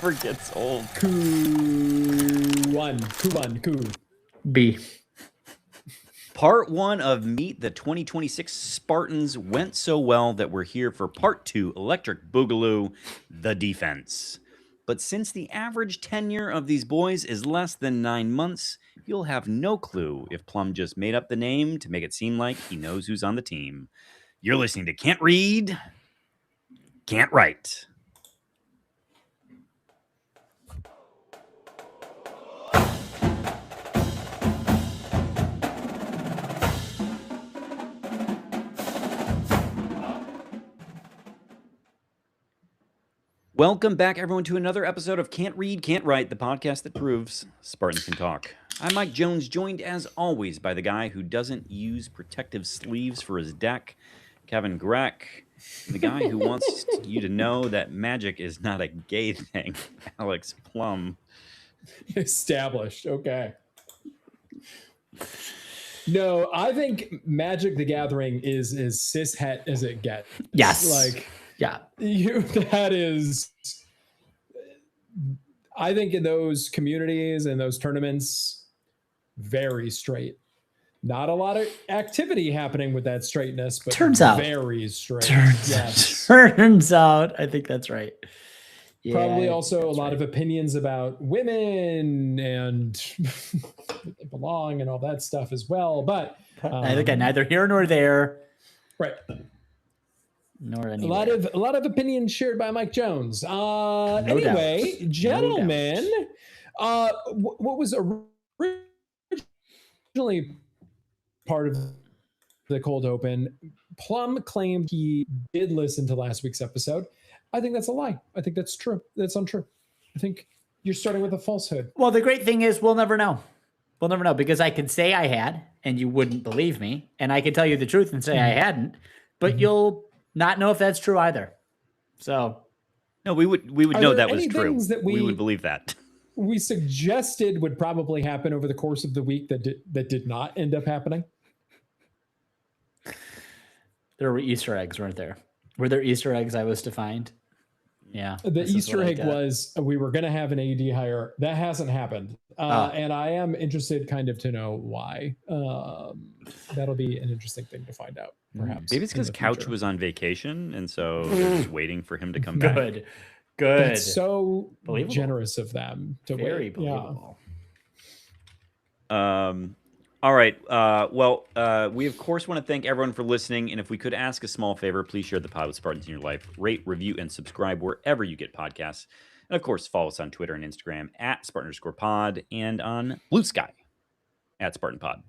never gets old. Coup. B. Part 1 of Meet the 2026 Spartans went so well that we're here for Part 2, Electric Boogaloo, the defense. But since the average tenure of these boys is less than 9 months, you'll have no clue if Plum just made up the name to make it seem like he knows who's on the team. You're listening to Can't Read, Can't Write. Welcome back, everyone, to another episode of Can't Read, Can't Write, the podcast that proves Spartans can talk. I'm Mike Jones, joined as always by the guy who doesn't use protective sleeves for his deck, Kevin Greck, the guy who wants you to know that magic is not a gay thing, Alex Plum. Established. Okay. No, I think Magic the Gathering is as cishet as it gets. Yes. That is, I think in those communities and those tournaments, very straight. Not a lot of activity happening with that straightness, but very straight. Turns out, I think that's right. Yeah, probably also a lot of opinions about women and they belong and all that stuff as well. But again, neither here nor there. Right. Nor anywhere. A lot of opinions shared by Mike Jones. Anyway, gentlemen, what was originally part of the cold open, Plum claimed he did listen to last week's episode. I think that's a lie. I think that's true. That's untrue. I think you're starting with a falsehood. Well, the great thing is we'll never know. We'll never know because I could say I had and you wouldn't believe me. And I could tell you the truth and say I hadn't, but you'll not know if that's true either. So no, we would know that was true. We would believe that. We suggested would probably happen over the course of the week that did not end up happening. There were Easter eggs, weren't there? Were there Easter eggs I was to find? Yeah. The Easter egg was we were going to have an AD hire. That hasn't happened. And I am interested kind of to know why. That'll be an interesting thing to find out, perhaps. Maybe it's because Couch was on vacation, and so they're just waiting for him to come back. Good. That's so generous of them to Very wait. believable. Yeah. All right. We, of course, want to thank everyone for listening. And if we could ask a small favor, please share the pod with Spartans in your life. Rate, review, and subscribe wherever you get podcasts. And, of course, follow us on Twitter and Instagram at Spartan_pod and on Blue Sky at SpartanPod.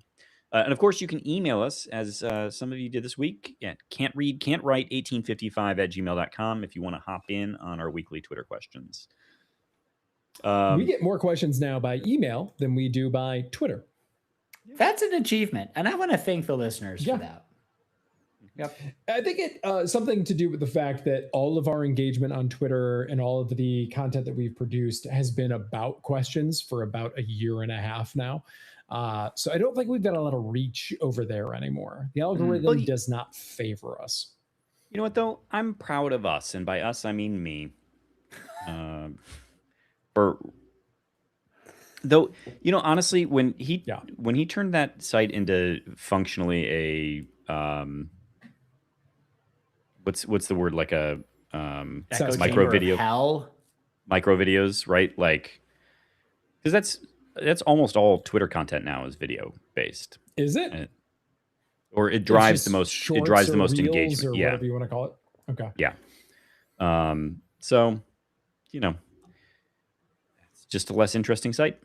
And, of course, you can email us, as some of you did this week, at can'tread.can'twrite1855@gmail.com if you want to hop in on our weekly Twitter questions. We get more questions now by email than we do by Twitter. That's an achievement, and I want to thank the listeners for that. Yep. I think it something to do with the fact that all of our engagement on Twitter and all of the content that we've produced has been about questions for about a year and a half now. So I don't think we've got a lot of reach over there anymore. The algorithm does not favor us. You know what, though? I'm proud of us, and by us, I mean me. Though, you know, honestly, when he turned that site into functionally a what's the word, like a micro video, micro videos, right? Like, because that's almost all Twitter content now is video based. Is it? Or it drives the most. It drives the most engagement. Or whatever you want to call it. Okay. Yeah. So, you know, it's just a less interesting site.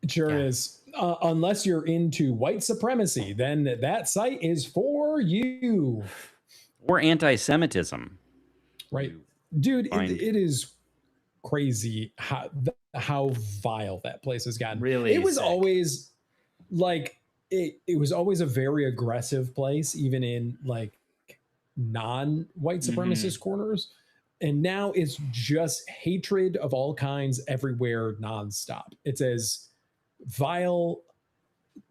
It sure is. Unless you're into white supremacy, then that site is for you. Or anti-Semitism. Right. Dude, it is crazy how vile that place has gotten. Really? It was always like, it was always a very aggressive place, even in like non-white supremacist corners. And now it's just hatred of all kinds everywhere nonstop. It's as vile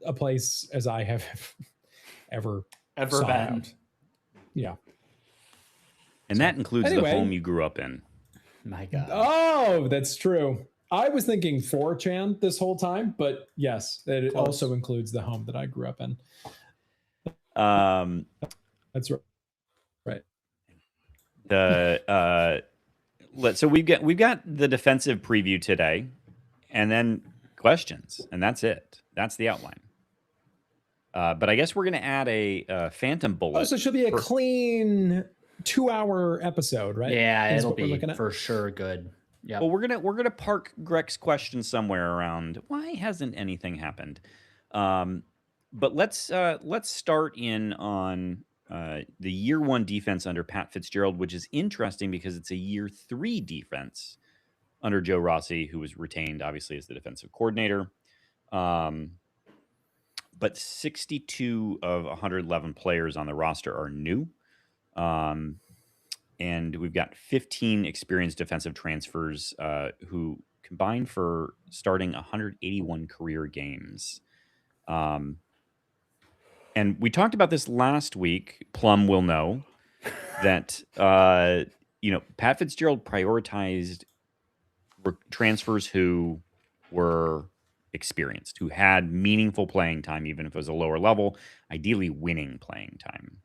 a place as I have ever been. Yeah. And that includes the home you grew up in. My God. Oh, that's true. I was thinking 4chan this whole time, but yes, it Close. also includes the home that I grew up in. That's right. Right. So we've got the defensive preview today, and then questions, and that's it. That's the outline. But I guess we're going to add a phantom bullet. Oh, so it should be a clean 2-hour episode, right? Yeah, Is it'll what we're be looking at? for sure good. Yeah. Well, we're gonna park Greg's question somewhere around why hasn't anything happened. But let's start in on the year 1 defense under Pat Fitzgerald, which is interesting because it's a year 3 defense under Joe Rossi, who was retained obviously as the defensive coordinator. But 62 of 111 players on the roster are new. And we've got 15 experienced defensive transfers who combined for starting 181 career games. And we talked about this last week. Plum will know that Pat Fitzgerald prioritized transfers who were experienced, who had meaningful playing time, even if it was a lower level, ideally winning playing time.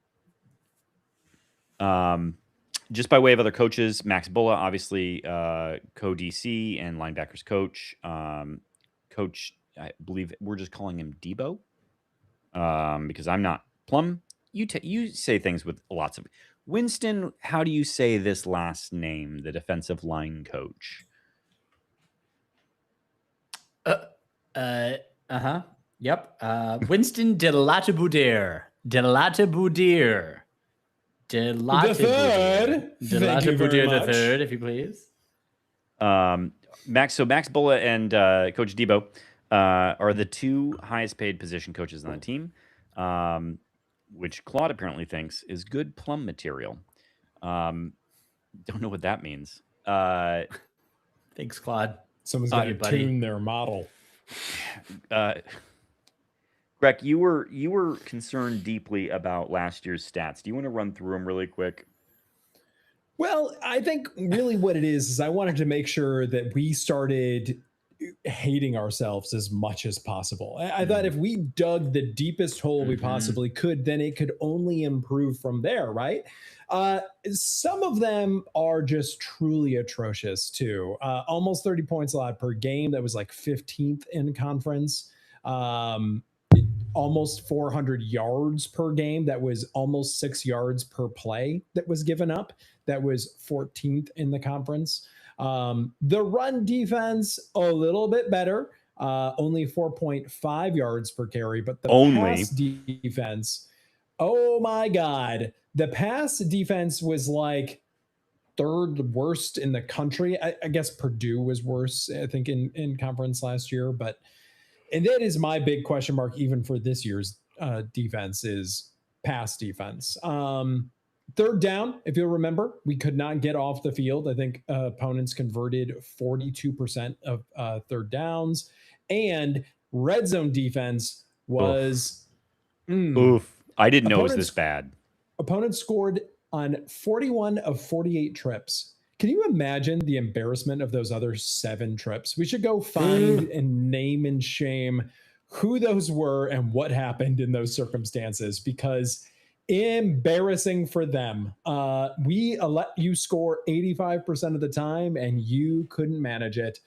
Just by way of other coaches, Max Bulla, obviously co-DC and linebackers coach. Coach, I believe we're just calling him Debo because I'm not. Plum, you say things with lots of... Winston, how do you say this last name, the defensive line coach? Yep. Winston Delatiboudir. Delatiboudir. The third. Thank you very much. The third, if you please. Max Bulla and Coach Debo are the 2 highest paid position coaches on the team, which Claude apparently thinks is good Plum material. Don't know what that means. Thanks, Claude. Someone's got to tune their model. Greg, you were concerned deeply about last year's stats. Do you want to run through them really quick? Well, I think really what it is I wanted to make sure that we started hating ourselves as much as possible. I thought if we dug the deepest hole we possibly could, then it could only improve from there, right? Some of them are just truly atrocious too. Almost 30 points allowed per game. That was like 15th in conference. Almost 400 yards per game. That was almost 6 yards per play that was given up. That was 14th in the conference. The run defense, a little bit better. Only 4.5 yards per carry, but the pass defense, oh my God. The pass defense was like 3rd worst in the country. I guess Purdue was worse, I think, in conference last year. And that is my big question mark, even for this year's defense, is pass defense. 3rd down, if you'll remember, we could not get off the field. I think opponents converted 42% of 3rd downs. And red zone defense was... Oof. I didn't know it was this bad. Opponents scored on 41 of 48 trips. Can you imagine the embarrassment of those other 7 trips? We should go find and name and shame who those were and what happened in those circumstances, because embarrassing for them. We let you score 85% of the time and you couldn't manage it.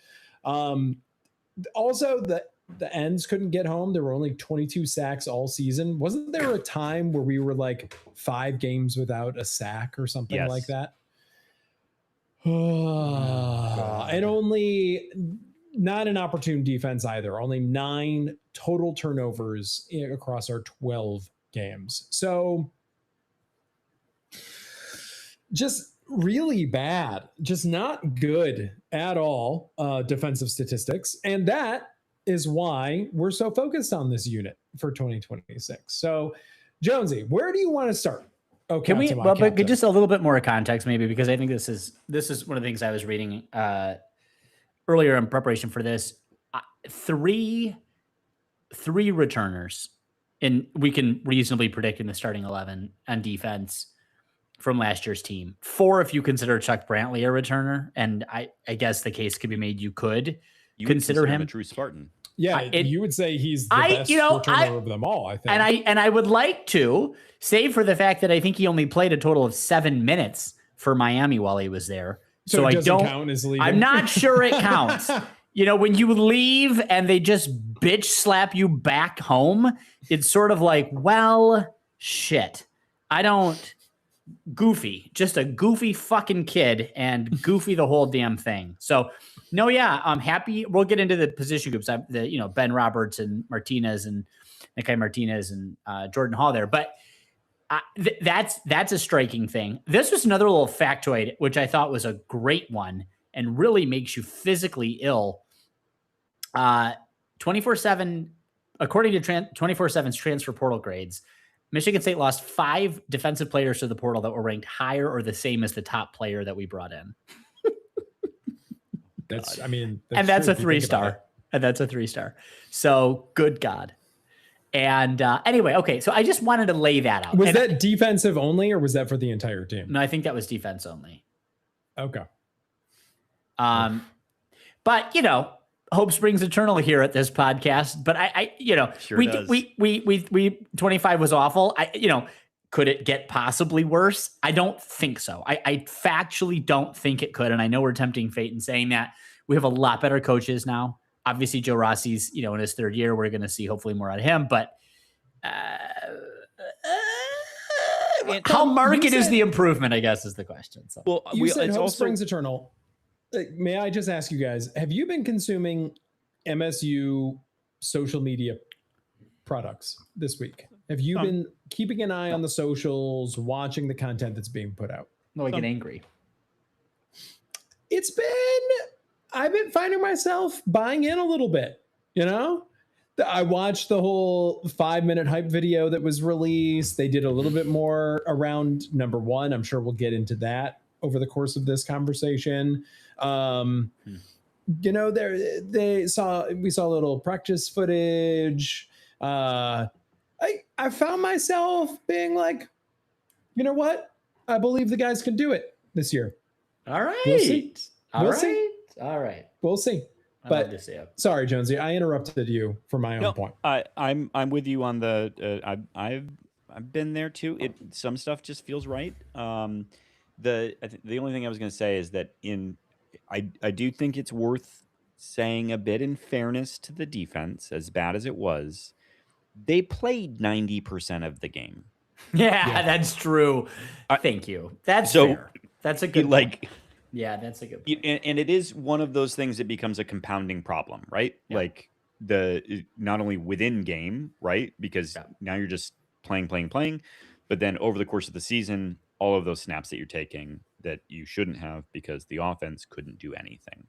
Also, the ends couldn't get home. There were only 22 sacks all season. Wasn't there a time where we were like 5 games without a sack or something like that? And only not an opportune defense either. Only 9 total turnovers across our 12 games. So just really bad, just not good at all defensive statistics. And that is why we're so focused on this unit for 2026. So Jonesy, where do you want to start? Oh, can we? Well, but just a little bit more context, maybe, because I think this is one of the things I was reading earlier in preparation for this. 3 returners, and we can reasonably predict in the starting 11 on defense. from last year's team. 4 if you consider Chuck Brantley a returner, and I guess the case could be made you could consider him a true Spartan. Yeah, you would say he's the best returner of them all, I think. And I would like to, save for the fact that I think he only played a total of 7 minutes for Miami while he was there. So it doesn't count as leaving? I'm not sure it counts. When you leave and they just bitch slap you back home, it's sort of like, well, shit. Goofy, just a goofy fucking kid, and goofy the whole damn thing. So, no, yeah, I'm happy. We'll get into the position groups. Ben Roberts and Martinez and Nikai Martinez and Jordan Hall there, but that's a striking thing. This was another little factoid, which I thought was a great one and really makes you physically ill. 24/7, according to 24/7's transfer portal grades, Michigan State lost 5 defensive players to the portal that were ranked higher or the same as the top player that we brought in. That's a 3-star. And that's a 3-star. So good God. And anyway, okay. So I just wanted to lay that out. Was that defensive only, or was that for the entire team? No, I think that was defense only. Okay. But hope springs eternal here at this podcast. But we 25 was awful. Could it get possibly worse? I don't think so. I factually don't think it could. And I know we're tempting fate in saying that. We have a lot better coaches now. Obviously, Joe Rossi's, in his 3rd year. We're going to see hopefully more out of him. But how marked is the improvement, I guess, is the question. So. Well, you said hope springs eternal. May I just ask you guys, have you been consuming MSU social media products this week? Have you been keeping an eye on the socials, watching the content that's being put out? No, I get angry. I've been finding myself buying in a little bit, I watched the whole 5-minute hype video that was released. They did a little bit more around number 1. I'm sure we'll get into that over the course of this conversation. We saw a little practice footage. I found myself being like, you know what? I believe the guys can do it this year. All right. We'll see. All right. We'll see. But sorry, Jonesy, I interrupted you for my own point. I'm with you on the. I've been there too. Some stuff just feels right. The only thing I was going to say is that I do think it's worth saying a bit in fairness to the defense, as bad as it was, they played 90% of the game. Yeah, that's true. Thank you. That's fair. That's a good point. Yeah, that's a good point. And it is one of those things that becomes a compounding problem, right? Yeah. Like not only within game, right? Because now you're just playing, but then over the course of the season, all of those snaps that you're taking that you shouldn't have because the offense couldn't do anything.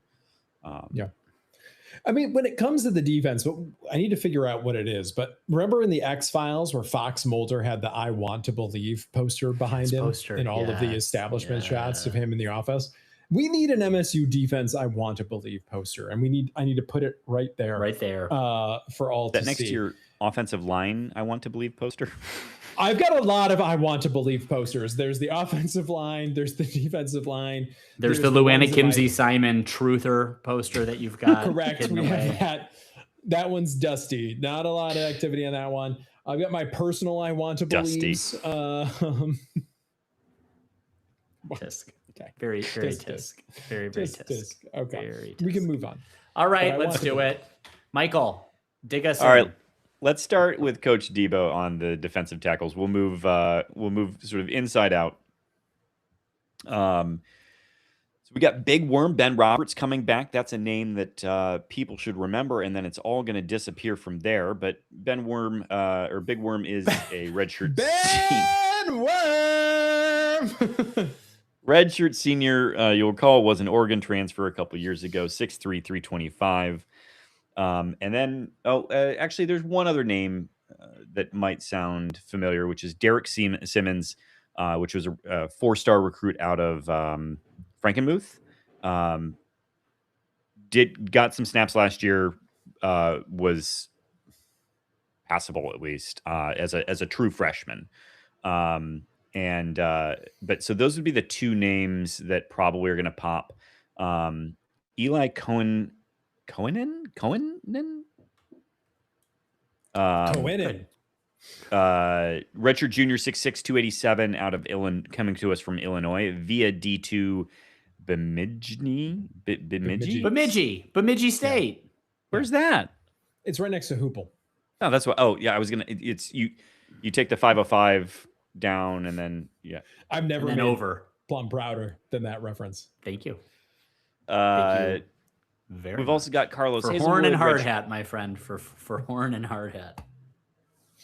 I mean, when it comes to the defense, I need to figure out what it is. But remember in the X-Files where Fox Mulder had the "I want to believe" poster behind him in all of the establishment shots of him in the office? We need an MSU defense "I want to believe" poster, and I need to put it right there for all to see. Next to your offensive line "I want to believe" poster. I've got a lot of "I want to believe" posters. There's the offensive line. There's the defensive line. There's the Luana Kimsey Simon truther poster that you've got. Correct. We have that. That one's dusty. Not a lot of activity on that one. I've got my personal "I want to believe." Tisk. Okay. Very tisk. Very tisk. Okay. Very tisk. We can move on. All right, let's do it. Michael, dig us in. All right. Let's start with Coach Debo on the defensive tackles. We'll move sort of inside out. So we got Big Worm Ben Roberts coming back. That's a name that people should remember, and then it's all going to disappear from there. But Big Worm is a redshirt. Ben Worm. Redshirt senior. You'll recall was an Oregon transfer a couple years ago. 6'3", 325. And then, actually, there's one other name that might sound familiar, which is Derek Simmons, which was a 4-star recruit out of Frankenmuth. Got some snaps last year, was passable at least as a true freshman. And but so those would be the two names that probably are going to pop. Eli Cohen, Cohenen. Cohen. Redshirt junior 6'6", 287 out of Illinois, coming to us from Illinois via D2 Bemidji. Bemidji State. Where's that? It's right next to Hoople. Oh, that's what. Oh, yeah. I was gonna. It's you. You take the 505 down, and then I've never And been then over. plumb prouder than that reference. Thank you. Very Very we've much. also got Carlos for Hazelwood, horn and hard hat, my friend. For horn and hard hat.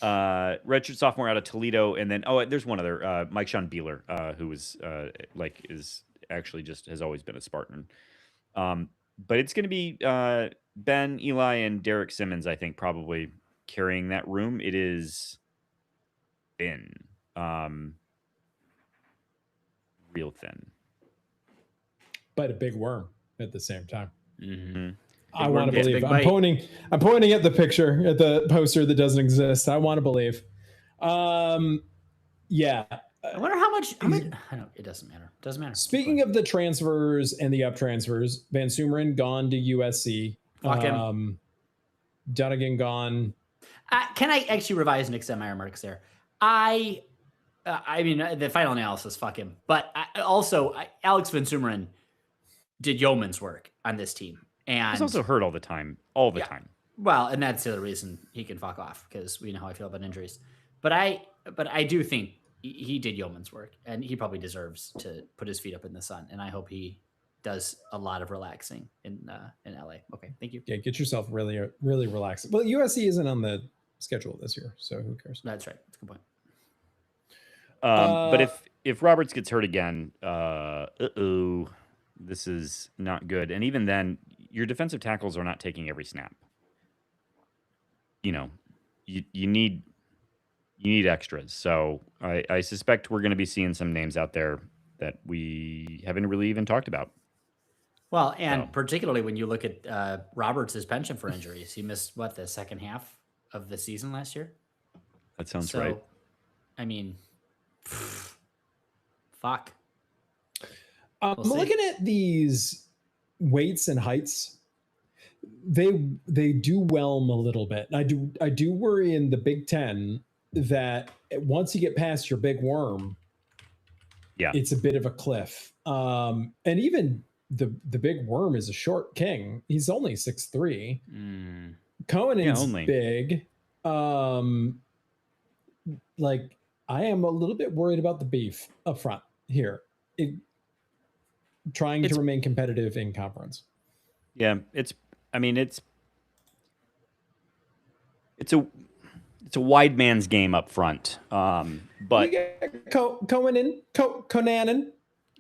redshirt sophomore out of Toledo, and then there's one other, Mike Sean Beeler, who was is actually just has always been a Spartan. But it's going to be Ben, Eli, and Derek Simmons, I think, probably carrying that room. It is thin, real thin, but a big worm at the same time. Mm-hmm. I want to believe. I'm pointing at the picture, at the poster that doesn't exist. I want to believe. Yeah. I wonder how much. I don't. It doesn't matter. Doesn't matter. Speaking of the transfers and the up transfers, Van Sumeren gone to USC. Fuck him. Dunnigan gone. Can I actually revise Nick Meyer marks there? I mean, the final analysis, fuck him. But Alex Van Sumeren did yeoman's work on this team. And he's also hurt all the time. Time. Well, and that's the other reason he can fuck off, because we know how I feel about injuries. But I do think he did yeoman's work, and he probably deserves to put his feet up in the sun. And I hope he does a lot of relaxing in LA. Okay, thank you. Yeah, get yourself really, really relaxed. Well, USC isn't on the schedule this year, so who cares? That's right. That's a good point. But if Roberts gets hurt again, this is not good. And even then, your defensive tackles are not taking every snap. You know, you need extras. So I suspect we're going to be seeing some names out there that we haven't really even talked about. Well, and particularly when you look at Roberts' penchant for injuries, he missed the second half of the season last year. That sounds right. I mean, fuck. I'm looking at these weights and heights. They do whelm a little bit. I do worry in the Big Ten that once you get past your big worm, it's a bit of a cliff. And even the big worm is a short king. He's only 6'3". Cohen is big. I am a little bit worried about the beef up front here. Trying to remain competitive in conference. Yeah, it's a wide man's game up front. But Conanen,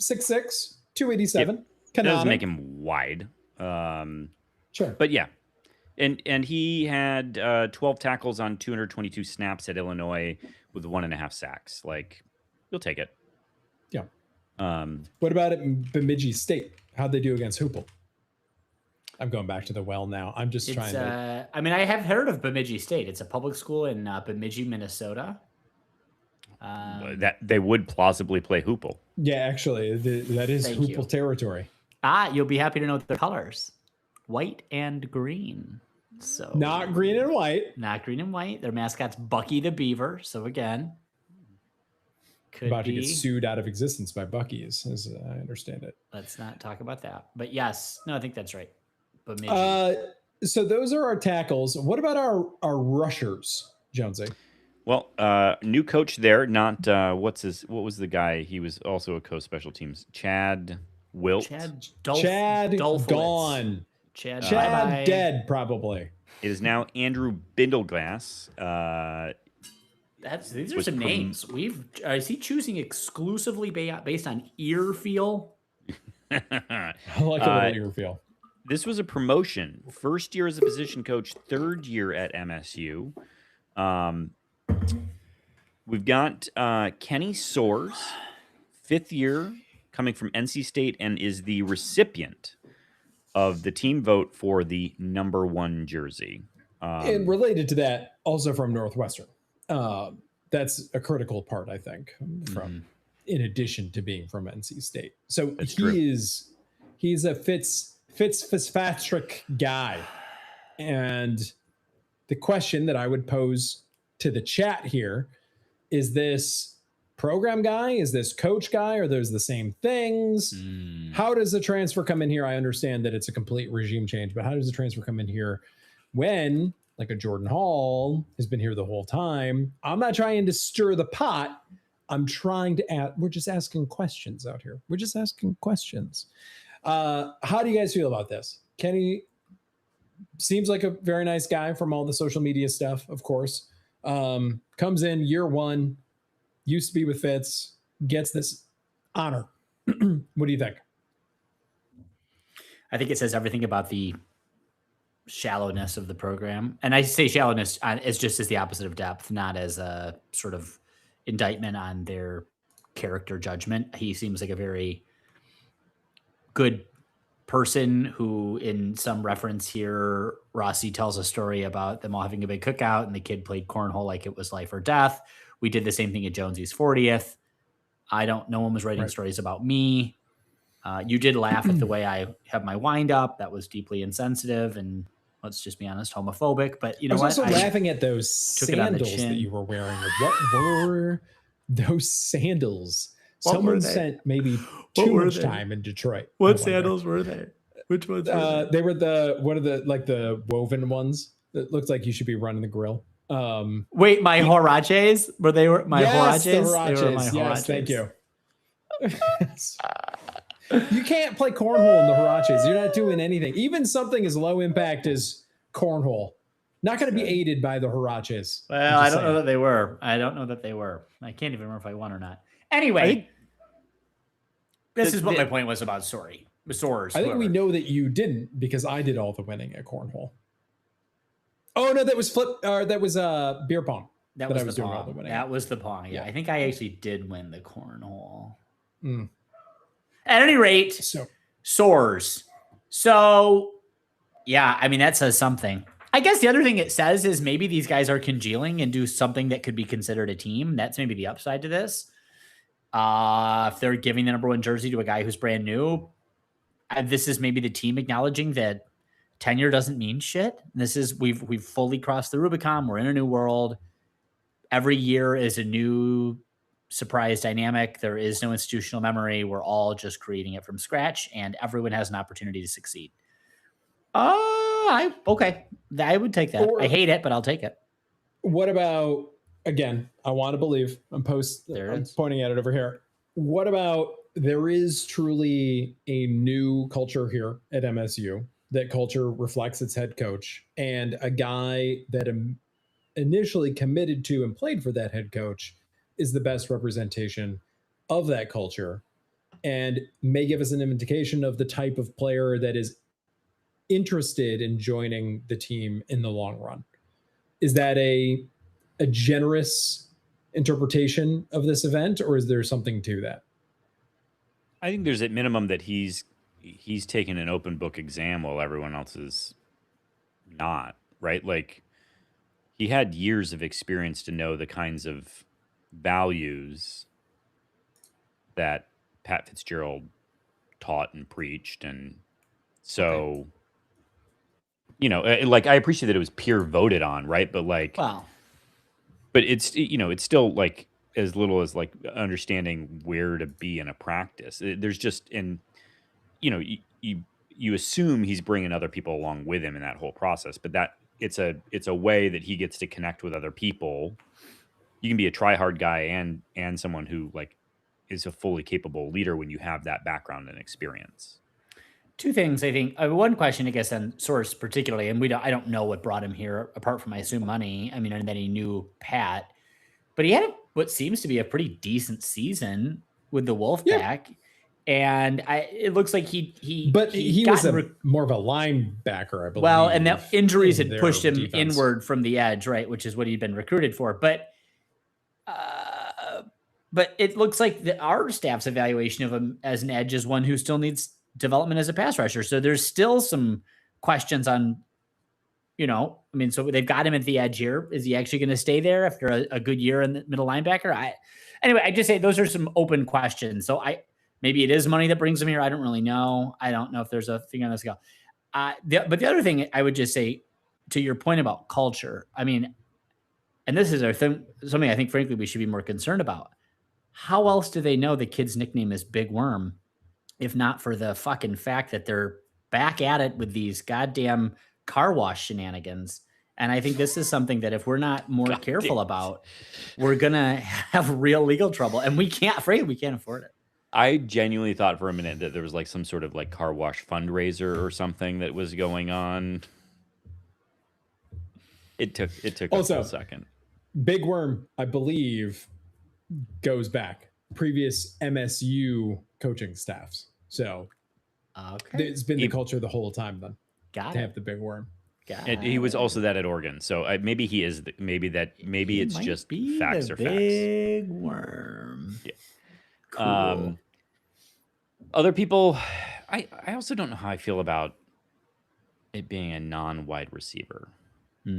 6'6", 287. It doesn't make him wide. Sure. But yeah. And he had 12 tackles on 222 snaps at Illinois with 1.5 sacks. You'll take it. Yeah. What about at Bemidji State? How'd they do against Hoople? I'm going back to the well now. I'm just trying to. I mean, I have heard of Bemidji State. It's a public school in Bemidji, Minnesota. That they would plausibly play Hoople. Yeah, actually, that is Hoople territory. You'll be happy to know their colors: white and green. So not green and white. Not green and white. Their mascot's Bucky the Beaver. So again, about to get sued out of existence by Buc-ee's, as I understand it. Let's not talk about that. But yes, no, I think that's right. Bemidji. So those are our tackles. What about our rushers, Jonesy? Well, new coach there. Not what was the guy? He was also a coach special teams. Chad Wilt. Chad Dolphowitz. Gone. Chad dead probably. It is now Andrew Bindleglass. These are some names. Is he choosing exclusively based on ear feel? I like a little ear feel. This was a promotion. First year as a position coach, third year at MSU. We've got Kenny Soares, fifth year, coming from NC State, and is the recipient of the team vote for the number 1 jersey. And related to that, also from Northwestern. That That's a critical part, I think, from in addition to being from NC State. So That's true. he's a Fitzpatrick guy. And the question that I would pose to the chat here is this program guy? Is this coach guy? Are those the same things? How does the transfer come in here? I understand that it's a complete regime change, but how does the transfer come in here when, like a Jordan Hall has been here the whole time? I'm not trying to stir the pot. I'm trying to add, we're just asking questions out here. We're just asking questions. How do you guys feel about this? Kenny seems like a very nice guy from all the social media stuff, of course. Comes in year one, used to be with Fitz, gets this honor. What do you think? I think it says everything about the shallowness of the program. And I say shallowness as just as the opposite of depth, not as a sort of indictment on their character judgment. He seems like a very good person who, in some reference here, Rossi tells a story about them all having a big cookout and the kid played cornhole like it was life or death. We did the same thing at Jonesy's 40th. No one was writing stories about me. You did laugh at the way I have my wind up. That was deeply insensitive and, let's just be honest, homophobic. But you know what? I was also laughing at those sandals that you were wearing. What were those sandals? Someone spent maybe too much time in Detroit. What sandals were they? Which ones? They were the woven ones that looked like you should be running the grill. Wait, my Horaces? Were they my Huaraches? They were my Yes, Horaces. thank you. You can't play cornhole in the Huaraches. You're not doing anything. Even something as low impact as cornhole. Not going to be aided by the Huaraches. Well, I don't know that they were. I can't even remember if I won or not. Anyway, this is what my point was about Soares. I think we know that you didn't because I did all the winning at cornhole. Oh no, that was beer pong. That was the pong. That was the pong. Yeah, I think I actually did win the cornhole. At any rate, Soares. So, yeah, I mean, that says something. I guess the other thing it says is maybe these guys are congealing and do something that could be considered a team. That's maybe the upside to this. If they're giving the number one jersey to a guy who's brand new, this is maybe the team acknowledging that tenure doesn't mean shit. This is we've fully crossed the Rubicon. We're in a new world. Every year is a new surprise dynamic. There is no institutional memory. We're all just creating it from scratch, and everyone has an opportunity to succeed. Okay. I would take that. I hate it, but I'll take it. What about, again, I want to believe, I'm pointing at it over here. What about, there is truly a new culture here at MSU. That culture reflects its head coach, and a guy that initially committed to and played for that head coach is the best representation of that culture and may give us an indication of the type of player that is interested in joining the team in the long run. Is that a generous interpretation of this event, or is there something to that? I think there's at minimum that he's taken an open book exam while everyone else is not, right? Like, he had years of experience to know the kinds of values that Pat Fitzgerald taught and preached. And so, like, I appreciate that it was peer voted on, right? But like, wow. But it's, it's still like as little as like understanding where to be in a practice. There's just, and you assume he's bringing other people along with him in that whole process, but that it's a way that he gets to connect with other people. You can be a try-hard guy and someone who like is a fully capable leader when you have that background and experience. Two things, I think. One question, I guess, on Soares particularly, and I don't know what brought him here, apart from, I assume, money. I mean, and then he knew Pat, but he had what seems to be a pretty decent season with the Wolfpack. Yeah. And it looks like he was more of a linebacker, I believe. Well, and the injuries had pushed him inward from the edge, right? Which is what he'd been recruited for. But it looks like our staff's evaluation of him as an edge is one who still needs development as a pass rusher. So there's still some questions on I mean, so they've got him at the edge here. Is he actually going to stay there after a good year in the middle linebacker? Anyway, I just say those are some open questions. So maybe it is money that brings him here. I don't really know. I don't know if there's a finger on the scale. But the other thing I would just say, to your point about culture, I mean, and this is something I think, frankly, we should be more concerned about. How else do they know the kid's nickname is Big Worm, if not for the fucking fact that they're back at it with these goddamn car wash shenanigans? And I think this is something that if we're not more careful about, we're going to have real legal trouble. And we can't afford it. I genuinely thought for a minute that there was like some sort of like car wash fundraiser or something that was going on. It took Also, a second. Big Worm, I believe, goes back previous MSU coaching staffs. So it's been the culture the whole time then. Got to have the Big Worm. And he was also that at Oregon. So maybe he is. Maybe it's just facts or facts. Big Worm. Yeah. Cool. Other people, I also don't know how I feel about it being a non-wide receiver. What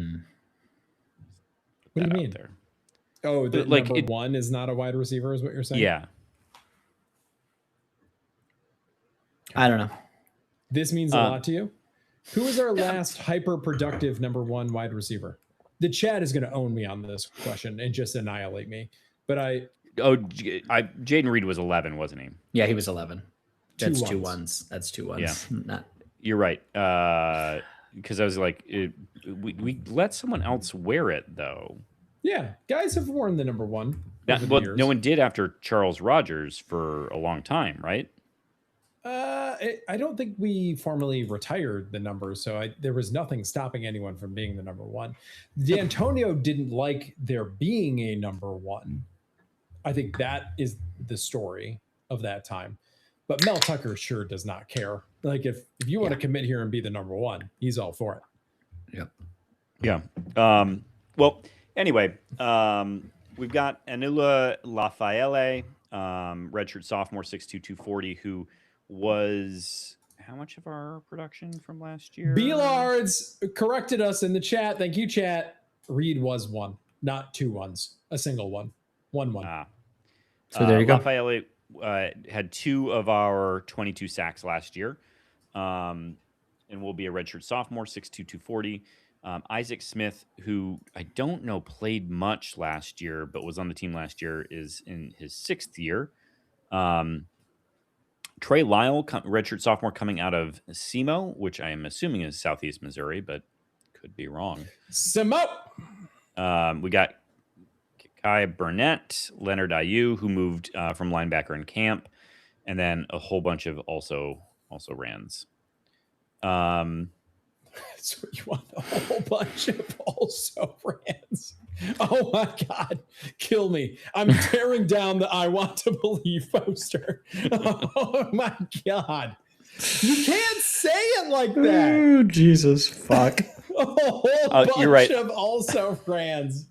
do you mean? There. Oh, the like number one is not a wide receiver, is what you're saying? Yeah. I don't know. This means a lot to you. Who is our last hyper-productive number one wide receiver? The chat is going to own me on this question and just annihilate me. But Jaden Reed was 11, wasn't he? Yeah, he was 11. That's 2 2 ones. That's 2 ones. Yeah. You're right. Because I was like, we let someone else wear it, though. Yeah, guys have worn the number one. No one did after Charles Rogers for a long time, right? I don't think we formally retired the number, so there was nothing stopping anyone from being the number one. D'Antonio didn't like there being a number one. I think that is the story of that time. But Mel Tucker sure does not care. Like if you want to commit here and be the number one, he's all for it. Yep. Yeah. Well, anyway, we've got Anula Lafayette, redshirt sophomore, 6'2", 240, who was how much of our production from last year? Beelards corrected us in the chat. Thank you, chat. Reed was 1, not 2 ones. A single one. 1-1. So there you go. Lafayette had 2 of our 22 sacks last year, and will be a redshirt sophomore, 6'2", 240. Isaac Smith, who I don't know played much last year, but was on the team last year, is in his 6th year. Trey Lyle, redshirt sophomore, coming out of SEMO, which I am assuming is Southeast Missouri, but could be wrong. SEMO. We got Kai Burnett, Leonard Ayew, who moved from linebacker in camp, and then a whole bunch of also Rans. So you want a whole bunch of also Rans? Oh my God, kill me! I'm tearing down the "I want to believe" poster. Oh my God, you can't say it like that. Oh Jesus, fuck! A whole bunch of also Rans.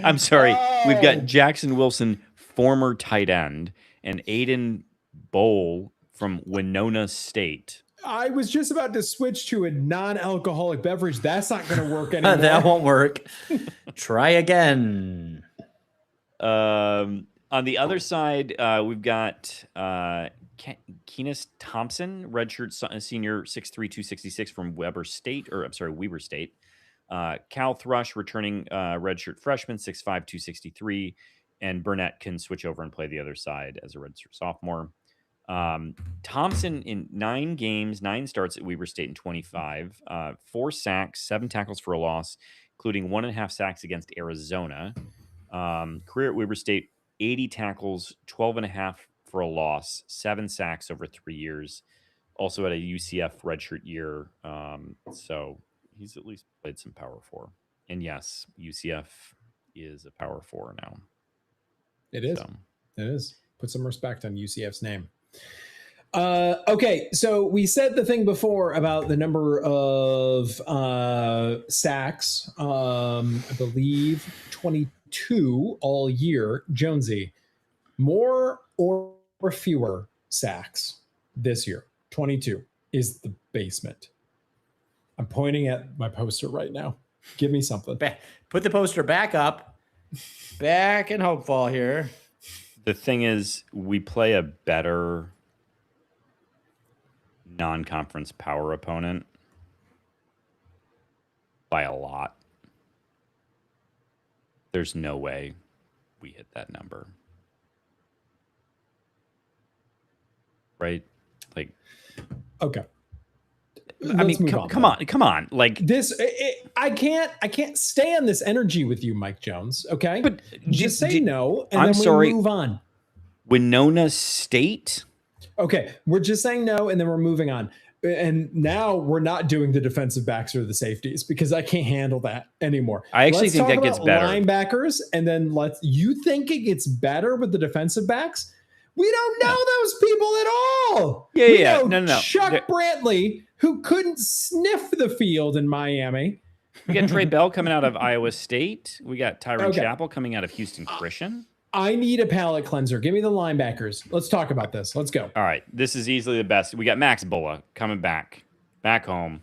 I'm sorry. We've got Jackson Wilson, former tight end, and Aiden Bowl from Winona State. I was just about to switch to a non-alcoholic beverage. That's not going to work anymore. That won't work. Try again. On the other side, we've got Keenis Thompson, redshirt senior, 6'3", 266 from Weber State. Cal Thrush, returning redshirt freshman, 6'5", 263. And Burnett can switch over and play the other side as a redshirt sophomore. Thompson in 9 games, 9 starts at Weber State in 25, 4 sacks, 7 tackles for a loss, including 1.5 sacks against Arizona. Career at Weber State, 80 tackles, 12.5 for a loss, 7 sacks over 3 years. Also had a UCF redshirt year. So he's at least played some Power 4. And yes, UCF is a Power 4 now. It is. It is. Put some respect on UCF's name. Okay, so we said the thing before about the number of sacks. I believe 22 all year. Jonesy, more or fewer sacks this year? 22 is the basement. I'm pointing at my poster right now. Give me something. Put the poster back up. Back in Hopeful here. The thing is, we play a better non-conference power opponent by a lot. There's no way we hit that number. Right? Like, okay. I mean, come on. Like this, I can't stay on this energy with you, Mike Jones. Okay, but just say no, and then we move on. Winona State. Okay, we're just saying no, and then we're moving on. And now we're not doing the defensive backs or the safeties because I can't handle that anymore. I actually think that gets better. Linebackers, and then you think it gets better with the defensive backs? We don't know those people at all. Yeah. No. Chuck Brantley, who couldn't sniff the field in Miami. We got Trey Bell coming out of Iowa State. We got Tyron Chappell coming out of Houston Christian. I need a palate cleanser. Give me the linebackers. Let's talk about this. Let's go. All right. This is easily the best. We got Max Bulla coming back home.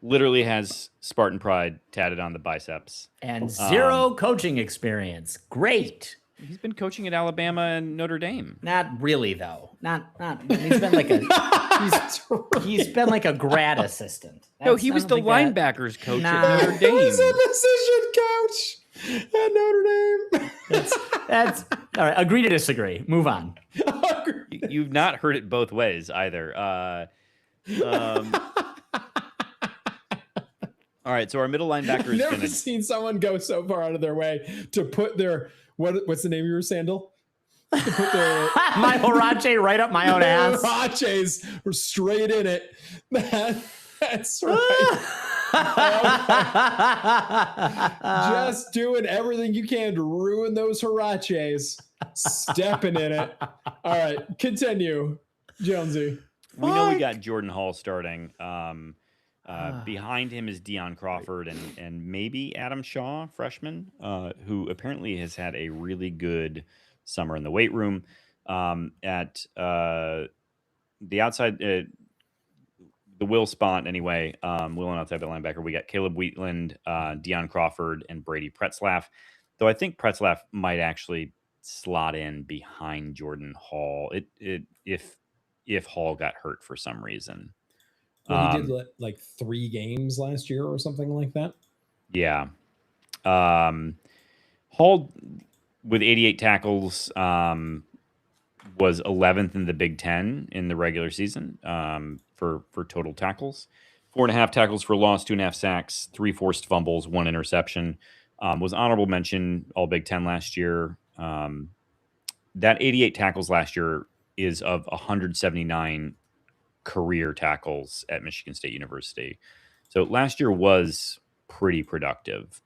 Literally has Spartan pride tatted on the biceps. And zero coaching experience. Great. He's been coaching at Alabama and Notre Dame. Not really, though. Not. He's been like he's been like a grad assistant. No, he was the linebackers coach at Notre Dame. He was a position coach at Notre Dame. That's all right. Agree to disagree. Move on. You've not heard it both ways either. All right, so our middle linebacker is never seen someone go so far out of their way to put their what's the name of your sandal? To put their my Horace right up my own ass. Horaces were straight in it. That's right. Just doing everything you can to ruin those Horaces. Stepping in it. All right, continue, Jonesy. We know we got Jordan Hall starting. Behind him is Deion Crawford and maybe Adam Shaw, freshman, who apparently has had a really good summer in the weight room. At the outside, the Will spot anyway, Will and outside the linebacker, we got Caleb Wheatland, Deion Crawford, and Brady Pretzlaff. Though I think Pretzlaff might actually slot in behind Jordan Hall if Hall got hurt for some reason. Well, he did like 3 games last year or something like that. Yeah. Hall, with 88 tackles, was 11th in the Big Ten in the regular season for total tackles. 4.5 tackles for loss, 2.5 sacks, 3 forced fumbles, 1 interception. Was honorable mention All Big Ten last year. That 88 tackles last year is of 179 career tackles at Michigan State University. So last year was pretty productive.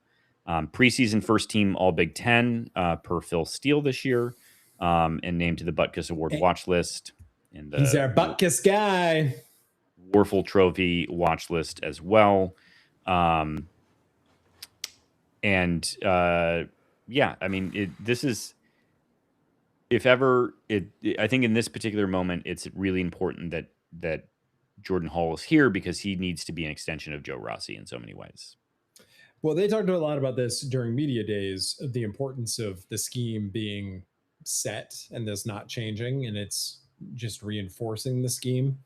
Preseason first team All Big Ten per Phil Steele this year, and named to the Butkus Award watch list. And he's our Butkus guy. Warfel Trophy watch list as well. Yeah, I mean, this is, if ever, I think in this particular moment, it's really important that Jordan Hall is here because he needs to be an extension of Joe Rossi in so many ways. Well, they talked a lot about this during media days, the importance of the scheme being set and this not changing, and it's just reinforcing the scheme.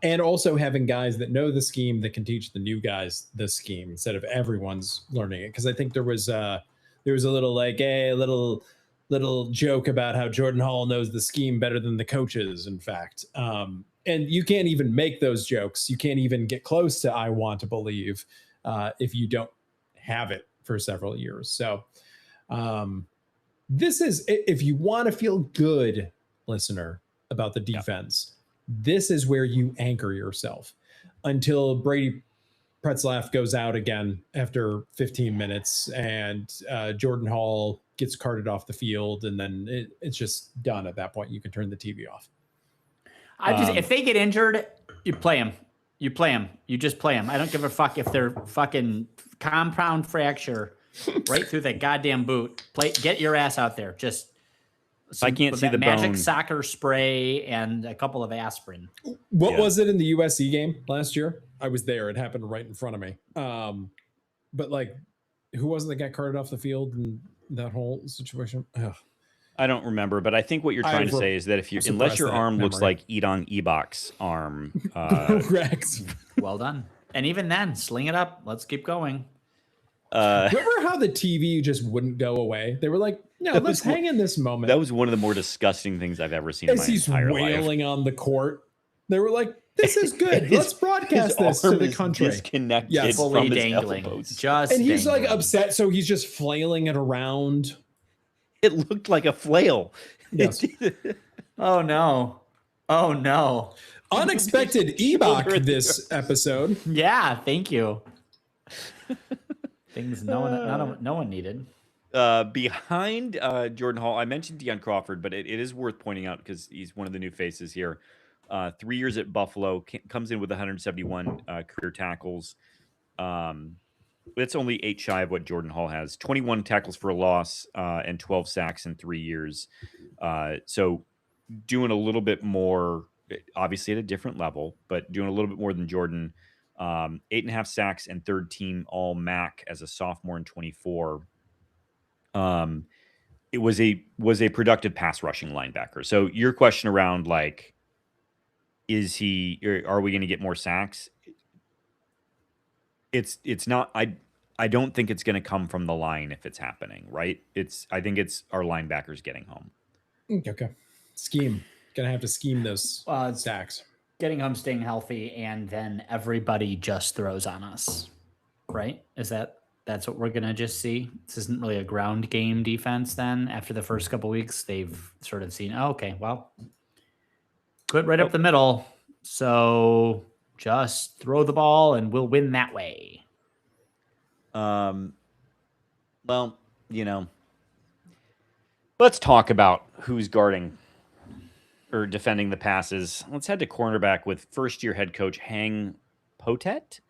And also having guys that know the scheme that can teach the new guys the scheme instead of everyone's learning it. Because I think there was a little like a little joke about how Jordan Hall knows the scheme better than the coaches, in fact. And you can't even make those jokes. You can't even get close to I want to believe if you don't have it for several years. So this is, if you want to feel good, listener, about the defense, this is where you anchor yourself until Brady Pretzlaff goes out again after 15 minutes and Jordan Hall gets carted off the field, and then it's just done at that point. You can turn the TV off. If they get injured, you play them. You play them. You just play them. I don't give a fuck if they're fucking compound fracture right through that goddamn boot. Get your ass out there. Just I can't see the magic bone. soccer spray and a couple of aspirin. What was it in the USC game last year? I was there. It happened right in front of me. But like, who wasn't the guy carted off the field in that whole situation? Ugh. I don't remember, but I think what you're trying to say is that unless your arm looks like Edong Ebok's arm, Correct. Well done. And even then, sling it up. Let's keep going. Remember how the TV just wouldn't go away? They were like, "No, let's hang in this moment." That was one of the more disgusting things I've ever seen in my entire life. He's wailing on the court. They were like, "This is good. Let's broadcast this to the country." Disconnected Fully from dangling. his And he's like upset, so he's just flailing it around. It looked like a flail. Yes. Oh no. Oh no. Unexpected Ebok this episode. Yeah, thank you. Things no one needed. Behind Jordan Hall, I mentioned Deion Crawford, but it is worth pointing out because he's one of the new faces here. 3 years at Buffalo, comes in with 171 career tackles. It's only 8 shy of what Jordan Hall has. 21 tackles for a loss and 12 sacks in 3 years. So doing a little bit more, obviously at a different level, but doing a little bit more than Jordan. 8.5 sacks and third team all MAC as a sophomore in 24. It was a productive pass rushing linebacker. So your question around like, are we going to get more sacks? It's not, I don't think it's going to come from the line if it's happening, right? I think it's our linebackers getting home. Okay. Scheme. Gonna have to scheme those sacks. Getting home, staying healthy, and then everybody just throws on us, right? That's what we're gonna just see? This isn't really a ground game defense then. After the first couple weeks, they've sort of seen, oh, okay, well, good right up the middle. So just throw the ball and we'll win that way. Well, let's talk about who's guarding or defending the passes. Let's head to cornerback with first-year head coach Hang Poteet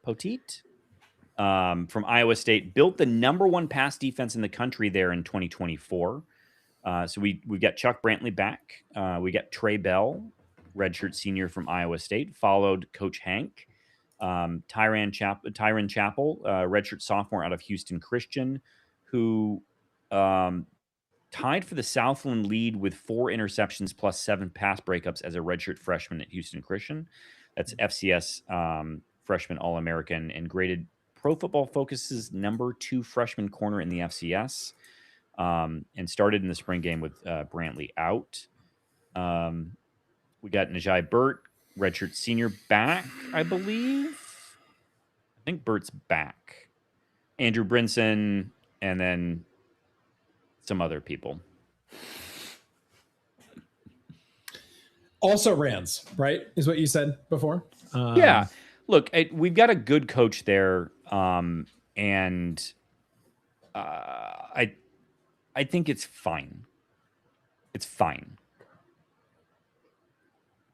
from Iowa State. Built the #1 pass defense in the country there in 2024. So we got Chuck Brantley back. We got Trey Bell, redshirt senior from Iowa State, followed Coach Hank. Tyron Chappell, redshirt sophomore out of Houston Christian, who tied for the Southland lead with 4 interceptions plus 7 pass breakups as a redshirt freshman at Houston Christian. That's FCS freshman All-American and graded Pro Football Focus's #2 freshman corner in the FCS, and started in the spring game with Brantley out. We got Najee Burt, redshirt senior, back, I believe. I think Burt's back. Andrew Brinson, and then some other people. Also Rands, right? Is what you said before? Yeah. Look, we've got a good coach there, and I think it's fine. It's fine.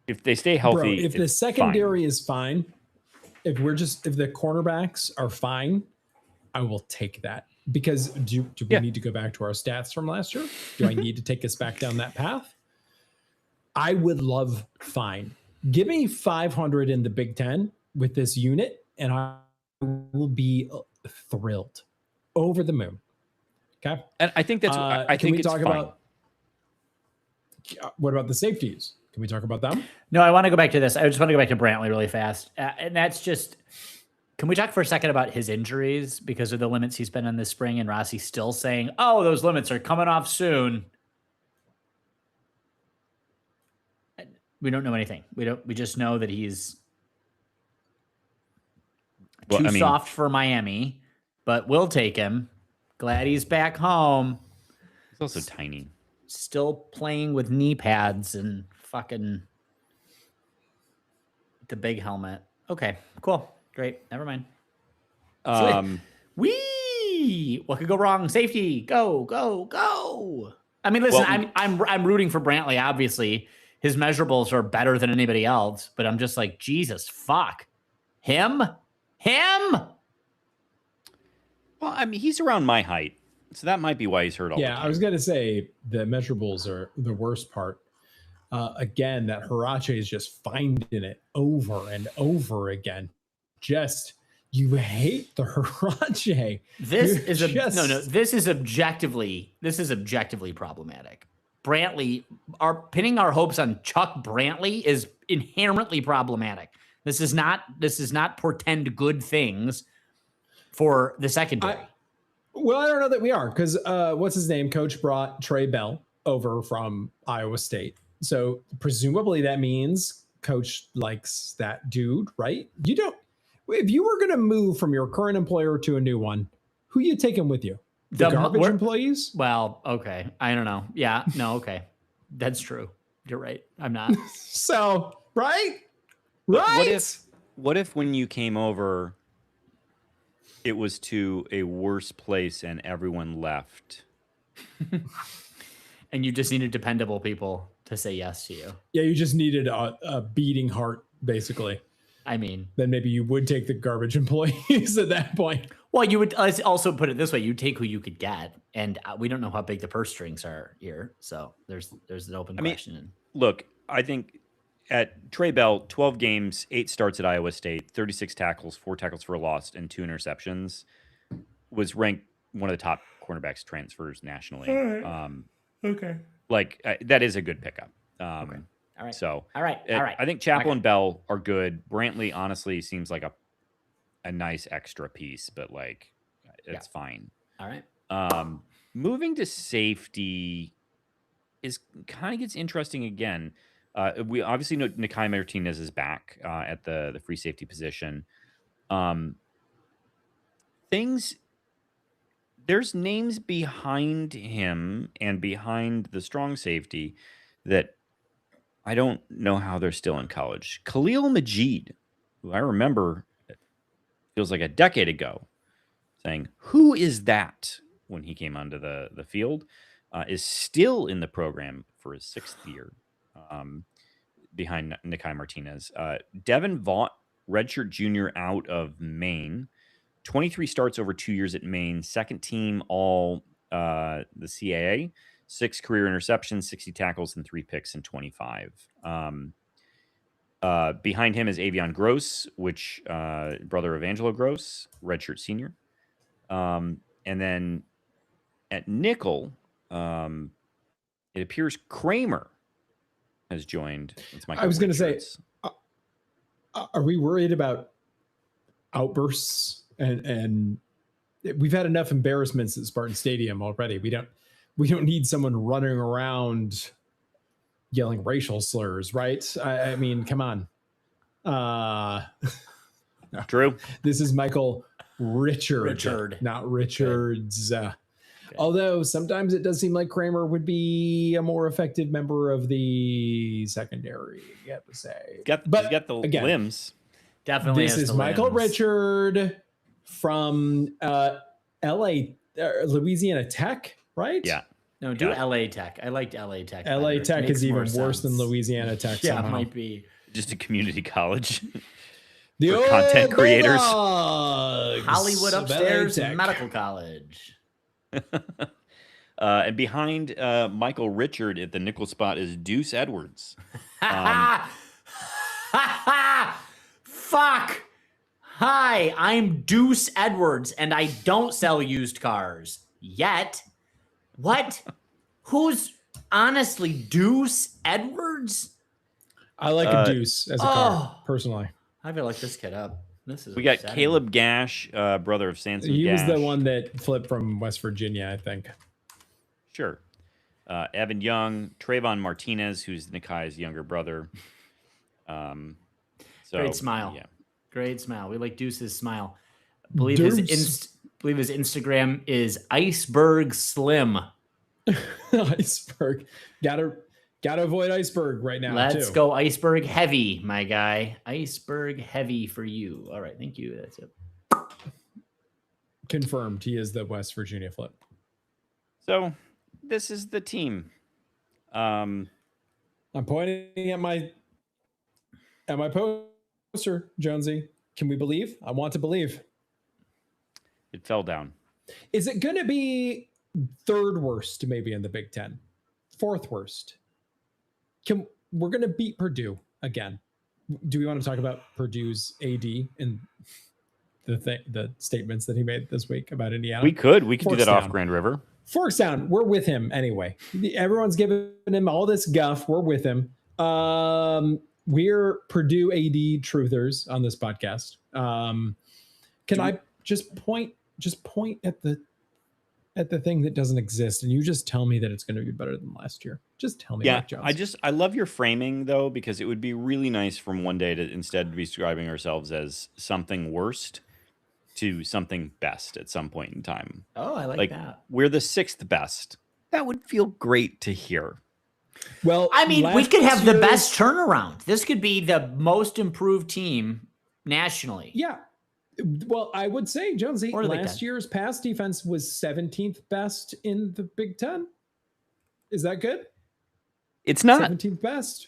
If they stay healthy, bro, if the secondary is fine, if the cornerbacks are fine, I will take that. Because do we need to go back to our stats from last year? Do I need to take us back down that path? I would love fine. Give me 500 in the Big Ten with this unit, and I will be thrilled, over the moon. Okay, and I think that's. I think it's fine. What about the safeties? Can we talk about them? No, I want to go back to this. I just want to go back to Brantley really fast, and that's just. Can we talk for a second about his injuries because of the limits he's been on this spring, and Rossi still saying, "Oh, those limits are coming off soon." We don't know anything. We just know that he's too soft for Miami, but we'll take him. Glad he's back home. He's also tiny. Still playing with knee pads and fucking the big helmet. Okay, cool. Great. Never mind. What could go wrong? Safety. Go, go, go. I mean, listen, I'm rooting for Brantley, obviously. His measurables are better than anybody else, but I'm just like, Jesus, fuck. Him? Well, I mean, he's around my height. So that might be why he's hurt all the time. I was going to say the measurables are the worst part. Again, that Harache is just finding it over and over again. Just you hate the Harache. This is objectively problematic. Brantley, pinning our hopes on Chuck Brantley is inherently problematic. This is not portend good things for the secondary. I don't know that we are, because what's his name? Coach brought Trey Bell over from Iowa State. So presumably that means coach likes that dude, right? If you were going to move from your current employer to a new one, who you taking with you? The garbage employees? Well, okay. I don't know. Yeah, no, okay. That's true. You're right. I'm not. So, right? What if when you came over, it was to a worse place and everyone left? And you just needed dependable people to say yes to you. Yeah, you just needed a beating heart, basically. I mean, then maybe you would take the garbage employees at that point. Well, you would also put it this way: you take who you could get, and we don't know how big the purse strings are here. So there's an open question. Look, I think at Trey Bell, 12 games, 8 starts at Iowa State, 36 tackles, 4 tackles for a loss, and 2 interceptions, was ranked one of the top cornerbacks transfers nationally. All right. Okay. That is a good pickup. Okay. All right. So, all right. I think Chappell and Bell are good. Brantley honestly seems like a nice extra piece, but it's fine. All right. Moving to safety is kind of gets interesting again. We obviously know Nikai Martinez is back at the free safety position. There's names behind him and behind the strong safety that I don't know how they're still in college. Khalil Majid, who I remember feels like a decade ago, saying, "Who is that?" when he came onto the field, is still in the program for his 6th year behind Nikai Martinez. Devin Vaught, redshirt junior out of Maine, 23 starts over 2 years at Maine, 2nd team all the CAA, 6 career interceptions, 60 tackles, and 3 picks in 25. Behind him is Avion Gross, brother of Angelo Gross, redshirt senior. And then at nickel, it appears Kramer has joined. I was going to say, are we worried about outbursts? And we've had enough embarrassments at Spartan Stadium already. We don't need someone running around yelling racial slurs, right? I mean, come on. Drew, this is Michael Richard, not Richards. Okay. Although sometimes it does seem like Kramer would be a more effective member of the secondary. You have to say, he's got the limbs. Definitely, this is Michael Richard from L.A. Louisiana Tech, right? Yeah. No, do LA Tech. I liked LA Tech. LA Tech is even worse than Louisiana Tech. Yeah, somehow. It might be. Just a community college. The for content creators. Hollywood upstairs medical college. And behind Michael Richard at the nickel spot is Deuce Edwards. Fuck. Hi, I'm Deuce Edwards, and I don't sell used cars yet. What? Who's honestly Deuce Edwards? I like a deuce as a car, personally. I feel like this kid up. We got Caleb Gash, brother of Sanson He Gash. was the one that flipped from West Virginia, I think. Sure. Evan Young, Trayvon Martinez, who's Nikai's younger brother. Great smile. Yeah. Great smile. We like Deuce's smile. I believe his Instagram is Iceberg Slim. Iceberg. Gotta avoid Iceberg right now. Let's go Iceberg Heavy, my guy. Iceberg Heavy for you. All right, thank you. That's it. Confirmed. He is the West Virginia flip. So this is the team. I'm pointing at my poster, Jonesy. Can we believe? I want to believe. It fell down. Is it going to be third worst maybe in the Big Ten, fourth worst. We're going to beat Purdue again. Do we want to talk about Purdue's AD and the statements that he made this week about Indiana? We could do Forks that down. off Grand River. Forks down. We're with him anyway. Everyone's giving him all this guff. We're with him. We're Purdue AD truthers on this podcast. Can I just point at the thing that doesn't exist, and you just tell me that it's going to be better than last year? Just tell me. Yeah, Mike Jones. I love your framing though, because it would be really nice from one day to instead be describing ourselves as something worst to something best at some point in time. Oh, I like that. We're the sixth best. That would feel great to hear. Well, I mean, we could have the best turnaround. This could be the most improved team nationally. Yeah. Well, I would say, Jonesy, Or the Big last Ten. year's pass defense was 17th best in the Big Ten. Is that good? It's not. 17th best.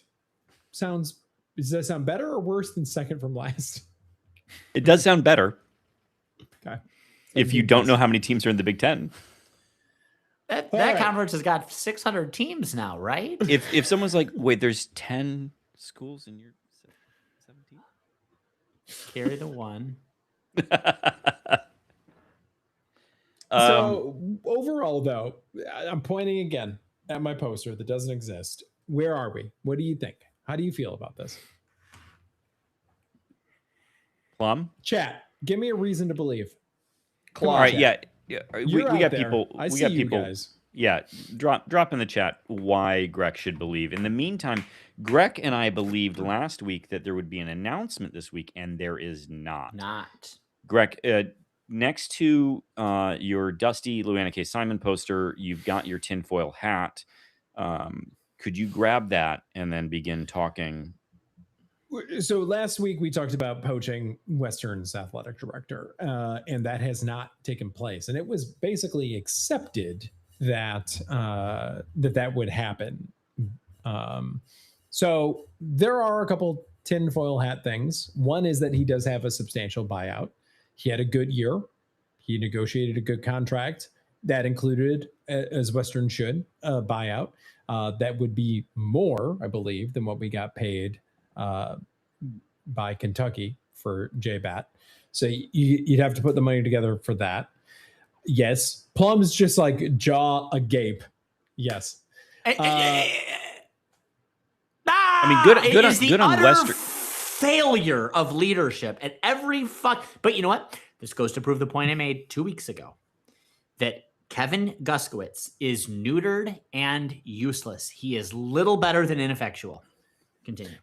Does that sound better or worse than second from last? It does sound better. Okay. If you don't know how many teams are in the Big Ten. That right. conference has got 600 teams now, right? If someone's like, wait, there's 10 schools in your 17? Carry the one. So overall, though, I'm pointing again at my poster that doesn't exist. Where are we? What do you think? How do you feel about this? Plum? Chat, give me a reason to believe. All right, yeah. We You're out got there. people. I We see got you people. guys. Yeah, drop in the chat why Greg should believe. In the meantime, Greg and I believed last week that there would be an announcement this week, and there is not. Greg, next to your dusty Luana K. Simon poster, you've got your tinfoil hat. Could you grab that and then begin talking? So last week we talked about poaching Western's athletic director, and that has not taken place. And it was basically accepted that that would happen. So there are a couple tinfoil hat things. One is that he does have a substantial buyout. He had a good year. He negotiated a good contract that included, as Western should, a buyout that would be more, I believe, than what we got paid by Kentucky for J-Bat. So you'd have to put the money together for that. Yes. Plum's just like jaw agape. Yes. I mean, good on Western. Failure of leadership at every But you know what? This goes to prove the point I made 2 weeks ago that Kevin Guskowitz is neutered and useless. He is little better than ineffectual. Continue.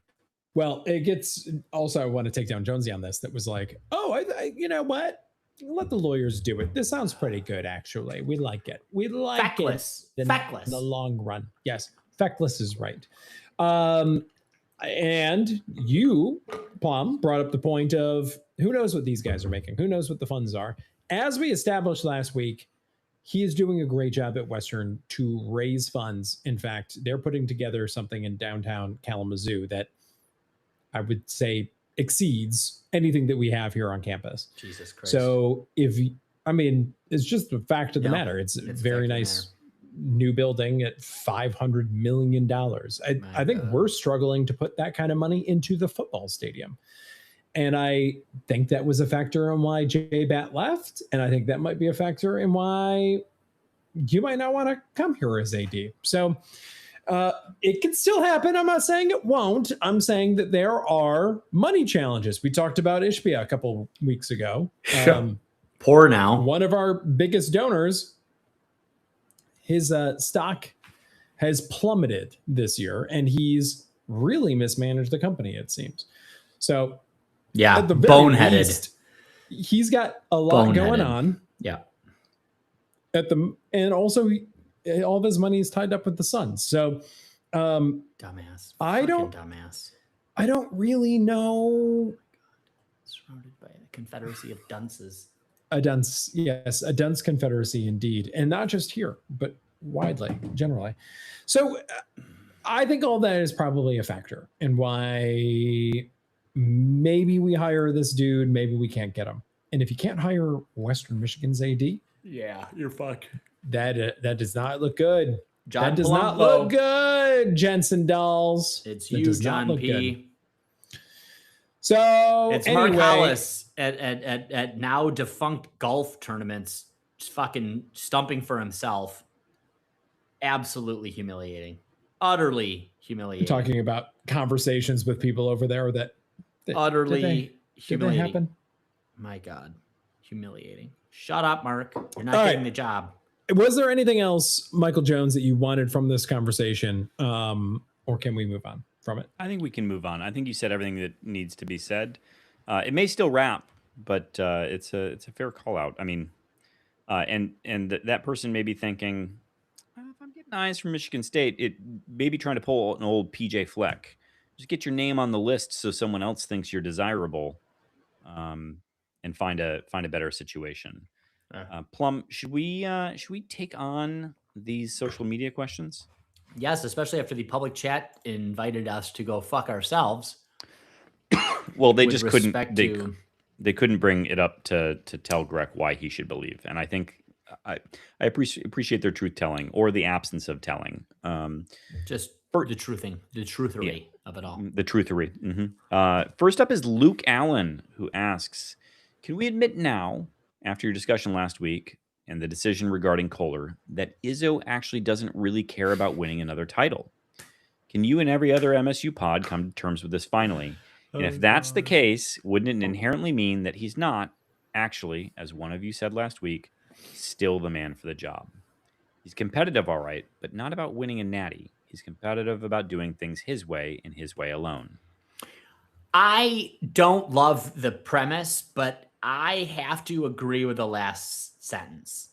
Well, it gets also, I want to take down Jonesy on this. That was like, oh, I you know what? Let the lawyers do it. This sounds pretty good, actually. We like it. We like Feckless. it Feckless. in the long run. Yes, feckless is right. And you, Plum, brought up the point of who knows what these guys are making? Who knows what the funds are? As we established last week, he is doing a great job at Western to raise funds. In fact, they're putting together something in downtown Kalamazoo that I would say exceeds anything that we have here on campus. Jesus Christ. So it's just the fact of the matter. It's a very nice new building at $500 million. I think we're struggling to put that kind of money into the football stadium. And I think that was a factor in why J-Bat left. And I think that might be a factor in why you might not want to come here as AD. So it can still happen. I'm not saying it won't. I'm saying that there are money challenges. We talked about Ishbia a couple weeks ago. Poor now. One of our biggest donors, his stock has plummeted this year, and he's really mismanaged the company, it seems. So, yeah, at the very boneheaded. least, he's got a lot going on. Yeah. And also all of his money is tied up with the Suns. So, dumbass. I don't really know. Surrounded by a confederacy of dunces. A dunce confederacy indeed. And not just here, but widely, generally. So I think all that is probably a factor in why maybe we hire this dude, maybe we can't get him. And if you can't hire Western Michigan's AD, Yeah, you're fucked. That does not look good. John that does not Palumbo. look good, Jensen Dolls. It's That you, does not John look P. good. So It's anyway, Mark Hollis at now defunct golf tournaments, just fucking stumping for himself. Absolutely humiliating. Utterly humiliating. talking about conversations with people over there that utterly did they humiliating. happen? My God, humiliating. Shut up, Mark. You're not All getting right. the job. Was there anything else, Michael Jones, that you wanted from this conversation, or can we move on from it? I think we can move on. I think you said everything that needs to be said. It may still wrap, but it's a fair call out. I mean, that person may be thinking, if I'm getting eyes from Michigan State, it may be trying to pull an old PJ Fleck. Just get your name on the list so someone else thinks you're desirable, and find a better situation. Plum, should we take on these social media questions? Yes, especially after the public chat invited us to go fuck ourselves. Well, they with just couldn't. respect They, to- they couldn't bring it up to tell Greg why he should believe, and I think I appreciate their truth telling or the absence of telling. Just the truthery of it all. The truthery. First up is Luke Allen, who asks, "Can we admit now, after your discussion last week and the decision regarding Kohler, that Izzo actually doesn't really care about winning another title? Can you and every other MSU pod come to terms with this finally? And if that's the case, wouldn't it inherently mean that he's not actually, as one of you said last week, still the man for the job? He's competitive, all right, but not about winning a natty. He's competitive about doing things his way and his way alone." I don't love the premise, but I have to agree with the last sentence.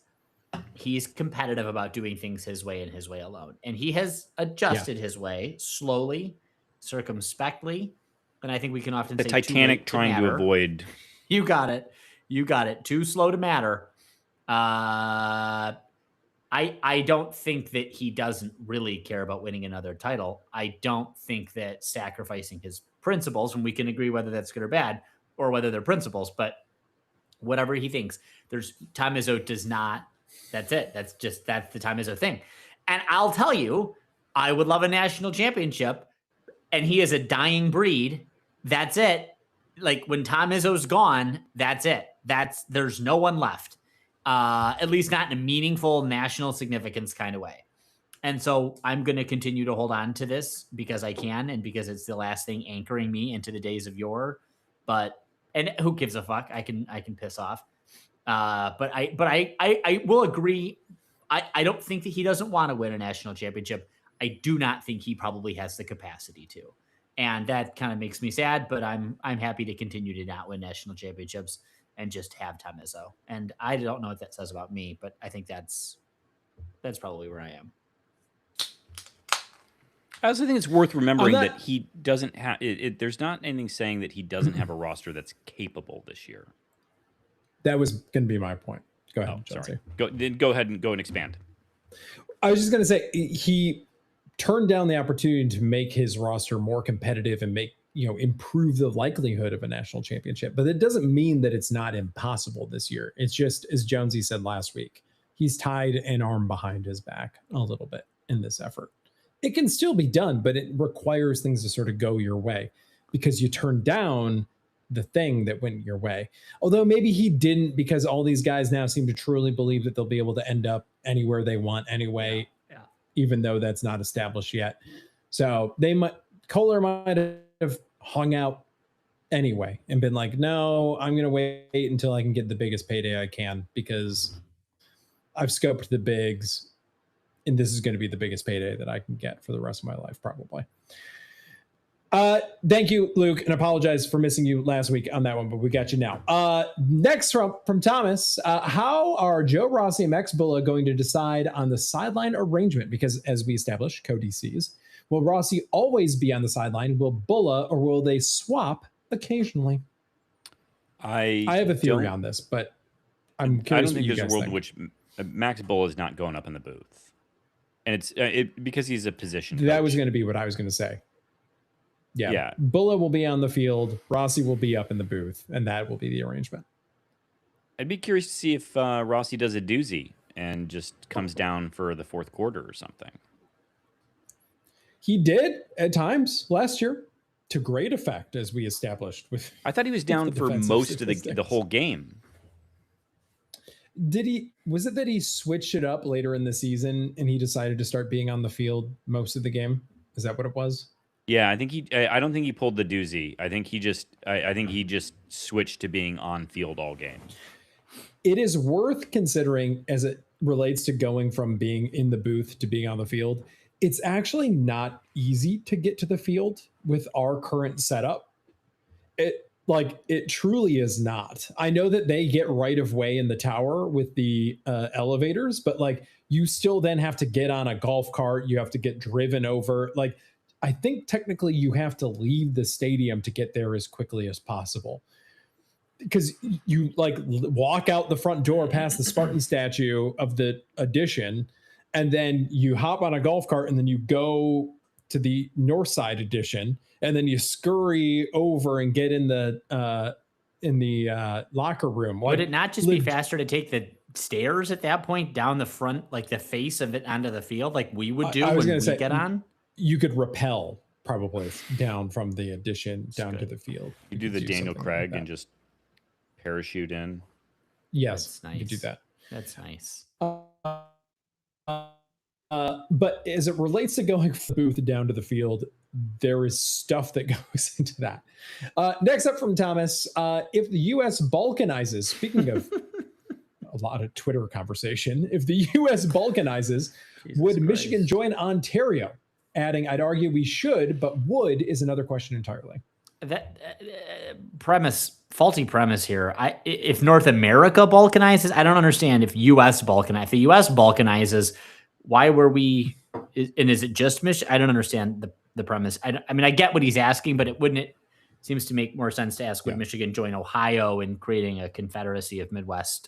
He's competitive about doing things his way and his way alone. And he has adjusted his way slowly, circumspectly. And I think we can often The say Titanic trying to avoid. You got it. Too slow to matter. I don't think that he doesn't really care about winning another title. I don't think that sacrificing his principles, and we can agree whether that's good or bad, or whether they're principles, but whatever he thinks, Tom Izzo does not. That's it. That's the Tom Izzo thing. And I'll tell you, I would love a national championship, and he is a dying breed. That's it. Like when Tom Izzo's gone, that's it. There's no one left. At least not in a meaningful national significance kind of way. And so I'm going to continue to hold on to this because I can, and because it's the last thing anchoring me into the days of yore. And who gives a fuck? I can piss off. But I will agree. I don't think that he doesn't want to win a national championship. I do not think he probably has the capacity to. And that kind of makes me sad, but I'm happy to continue to not win national championships and just have Tom Izzo. And I don't know what that says about me, but I think that's probably where I am. I also think it's worth remembering that he doesn't have. There's not anything saying that he doesn't have a roster that's capable this year. That was going to be my point. Go ahead. Sorry. Go ahead and expand. I was just going to say he turned down the opportunity to make his roster more competitive and improve the likelihood of a national championship. But it doesn't mean that it's not impossible this year. It's just, as Jonesy said last week, he's tied an arm behind his back a little bit in this effort. It can still be done, but it requires things to sort of go your way because you turned down the thing that went your way. Although maybe he didn't, because all these guys now seem to truly believe that they'll be able to end up anywhere they want anyway, even though that's not established yet. So Kohler might have hung out anyway and been like, no, I'm going to wait until I can get the biggest payday I can because I've scoped the bigs and this is going to be the biggest payday that I can get for the rest of my life, probably. Thank you, Luke, and apologize for missing you last week on that one, but we got you now. Next from Thomas, how are Joe Rossi and Max Bulla going to decide on the sideline arrangement? Because as we established, co-DCs, will Rossi always be on the sideline? Will Bulla, or will they swap occasionally? I have a theory on this, but I'm curious. I don't think there's a world in which Max Bulla is not going up in the booth, and it's because he's a position coach. That was going to be what I was going to say. Yeah. Bulla will be on the field. Rossi will be up in the booth, and that will be the arrangement. I'd be curious to see if Rossi does a doozy and just comes down for the fourth quarter or something. He did at times last year to great effect, as we established. With I thought he was down for most of the whole game. Did he? Was it that he switched it up later in the season and he decided to start being on the field most of the game? Is that what it was? Yeah, I think I don't think he pulled the doozy. I think he just. I think he just switched to being on field all game. It is worth considering as it relates to going from being in the booth to being on the field. It's actually not easy to get to the field with our current setup. It truly is not. I know that they get right of way in the tower with the elevators, but like you still then have to get on a golf cart. You have to get driven over. Like I think technically you have to leave the stadium to get there as quickly as possible. Because you like walk out the front door past the Spartan statue of the Edition, and then you hop on a golf cart, and then you go to the North Side Edition, and then you scurry over and get in the locker room. Would it not just be faster to take the stairs at that point down the front, like the face of it onto the field, like we would do when we get on? You could rappel probably down from the Edition down to the field. You do the Daniel Craig and just parachute in. Yes, that's nice. You could do that. That's nice. But as it relates to going from the booth down to the field, there is stuff that goes into that. Next up from Thomas, if the U.S. balkanizes, speaking of a lot of Twitter conversation, if the U.S. balkanizes, would Michigan join Ontario? Adding, I'd argue we should, but would is another question entirely. That faulty premise here. If North America balkanizes, I don't understand if U.S. balkanizes. If the U.S. balkanizes, why were we? And is it just Michigan? I don't understand the premise. I mean, I get what he's asking, but it seems to make more sense to ask would Michigan join Ohio in creating a confederacy of Midwest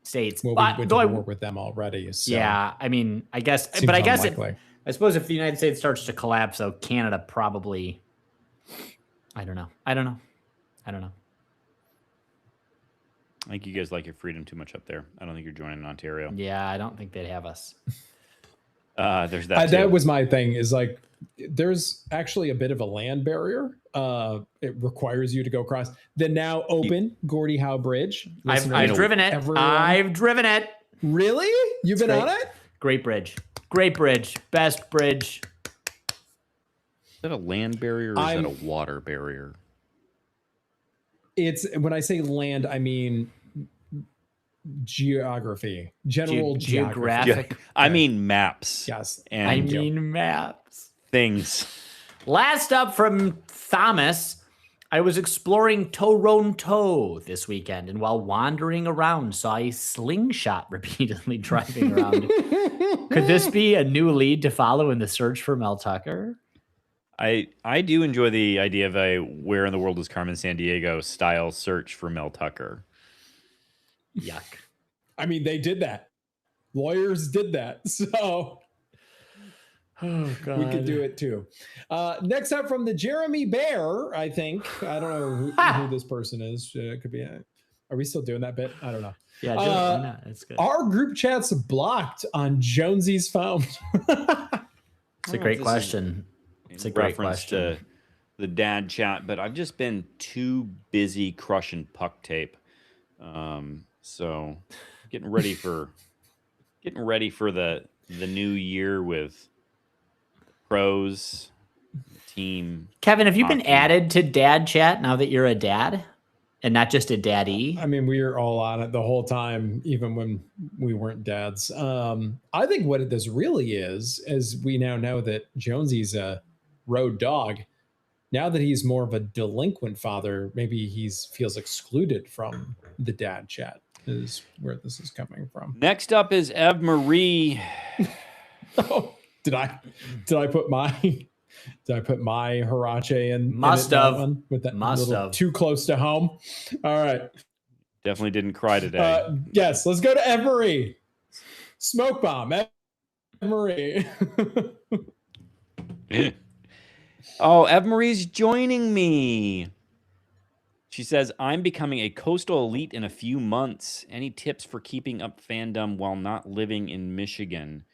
states. Well, we went to war with them already. So yeah, I mean, I guess, but I guess I suppose if the United States starts to collapse, though, Canada probably. I don't know. I think you guys like your freedom too much up there. I don't think you're joining Ontario. Yeah, I don't think they'd have us. There's that. That was my thing. Is like there's actually a bit of a land barrier. It requires you to go across the now open Gordie Howe Bridge. I've driven it. I've driven it. Really? You've been on it? Great bridge. Great bridge. Best bridge. Is that a land barrier or is that a water barrier? It's when I say land, I mean geography, general geographic. I mean maps. Yes, and I mean maps. Things. Last up from Thomas, I was exploring Toronto this weekend, and while wandering around, saw a slingshot repeatedly driving around. Could this be a new lead to follow in the search for Mel Tucker? I do enjoy the idea of a where in the world is Carmen Sandiego style search for Mel Tucker. Yuck. I mean, they did that. Lawyers did that. So oh, God. We could do it too. Next up from the Jeremy Bear, I think. I don't know who this person is. It could be. Are we still doing that bit? I don't know. Yeah, why not? That's good. Our group chat's blocked on Jonesy's phone. It's a great question. It's a great question. To the dad chat, but I've just been too busy crushing puck tape. So getting ready for the new year with pros, team. Kevin, have you been added to dad chat now that you're a dad and not just a daddy? I mean, we were all on it the whole time, even when we weren't dads. I think what this really is we now know that Jonesy's a road dog. Now that he's more of a delinquent father, maybe feels excluded from the dad chat is where this is coming from. Next up is Eve Marie. Oh, did I put my Harache in? Must have. With that must have. Too close to home. All right. Definitely didn't cry today. Yes, let's go to Eve Marie. Smoke bomb. Eve Marie. Oh, Eve Marie's joining me. She says, I'm becoming a coastal elite in a few months. Any tips for keeping up fandom while not living in Michigan?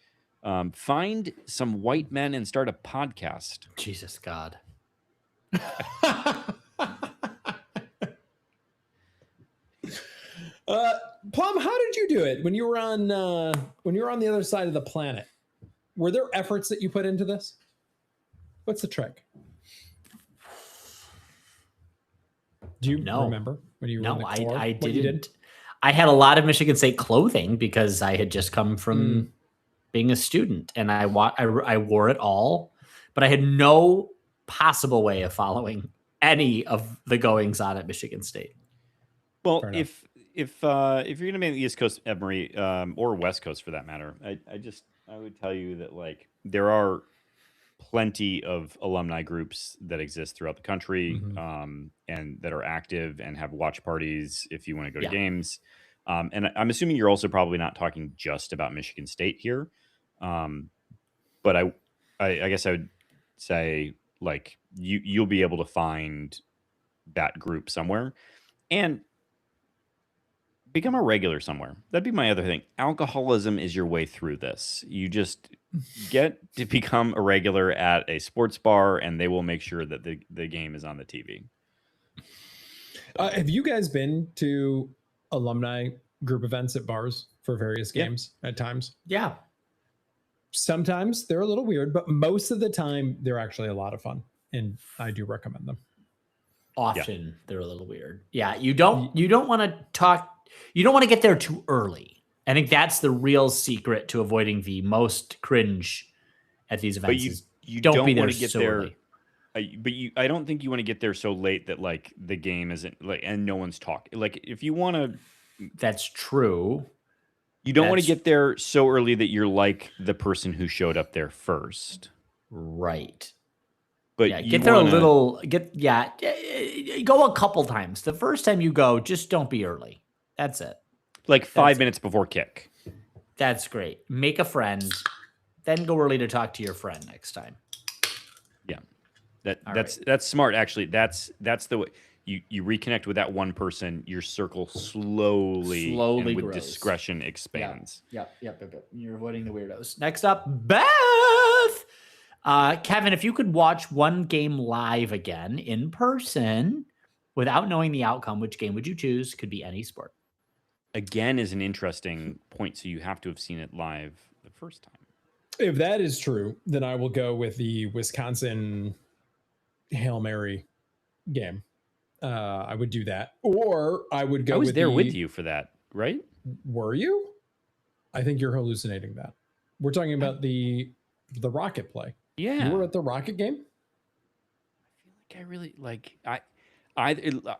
Find some white men and start a podcast. Jesus God. Plum, how did you do it when you were on the other side of the planet? Were there efforts that you put into this? What's the trick? Do you remember when you were in the Corps? I didn't. I had a lot of Michigan State clothing because I had just come from being a student, and I wore it all, but I had no possible way of following any of the goings on at Michigan State. Well, if you're going to be on the East Coast, Emory, or West Coast for that matter, I would tell you that like there are plenty of alumni groups that exist throughout the country, and that are active and have watch parties if you want to go to games. And I'm assuming you're also probably not talking just about Michigan State here. But I guess I would say like you'll be able to find that group somewhere and become a regular somewhere. That'd be my other thing. Alcoholism is your way through this. You just get to become a regular at a sports bar, and they will make sure that the game is on the TV. Have you guys been to alumni group events at bars for various games at times? Yeah. Sometimes they're a little weird, but most of the time they're actually a lot of fun, and I do recommend them. Often they're a little weird. Yeah, you don't want to talk. You don't want to get there too early. I think that's the real secret to avoiding the most cringe at these events. But you don't be there want to get so there. Early. I don't think you want to get there so late that like the game isn't like and no one's talking. Like if you want to, that's true. You don't want to get there so early that you're like the person who showed up there first. Right. But get there a little. Go a couple times. The first time you go, just don't be early. That's it. Like 5 minutes before kick. That's great. Make a friend, then go early to talk to your friend next time. Yeah, that's smart. Actually, that's the way you reconnect with that one person. Your circle slowly and with grows. Discretion expands. Yep. You're avoiding the weirdos. Next up, Beth. Kevin, if you could watch one game live again in person without knowing the outcome, which game would you choose? Could be any sport. Again is an interesting point. So you have to have seen it live the first time. If that is true, then I will go with the Wisconsin Hail Mary game. I would do that. Or I would go with with you for that, right? Were you? I think you're hallucinating that. We're talking about the Rocket play. Yeah. You were at the Rocket game? I feel like I really like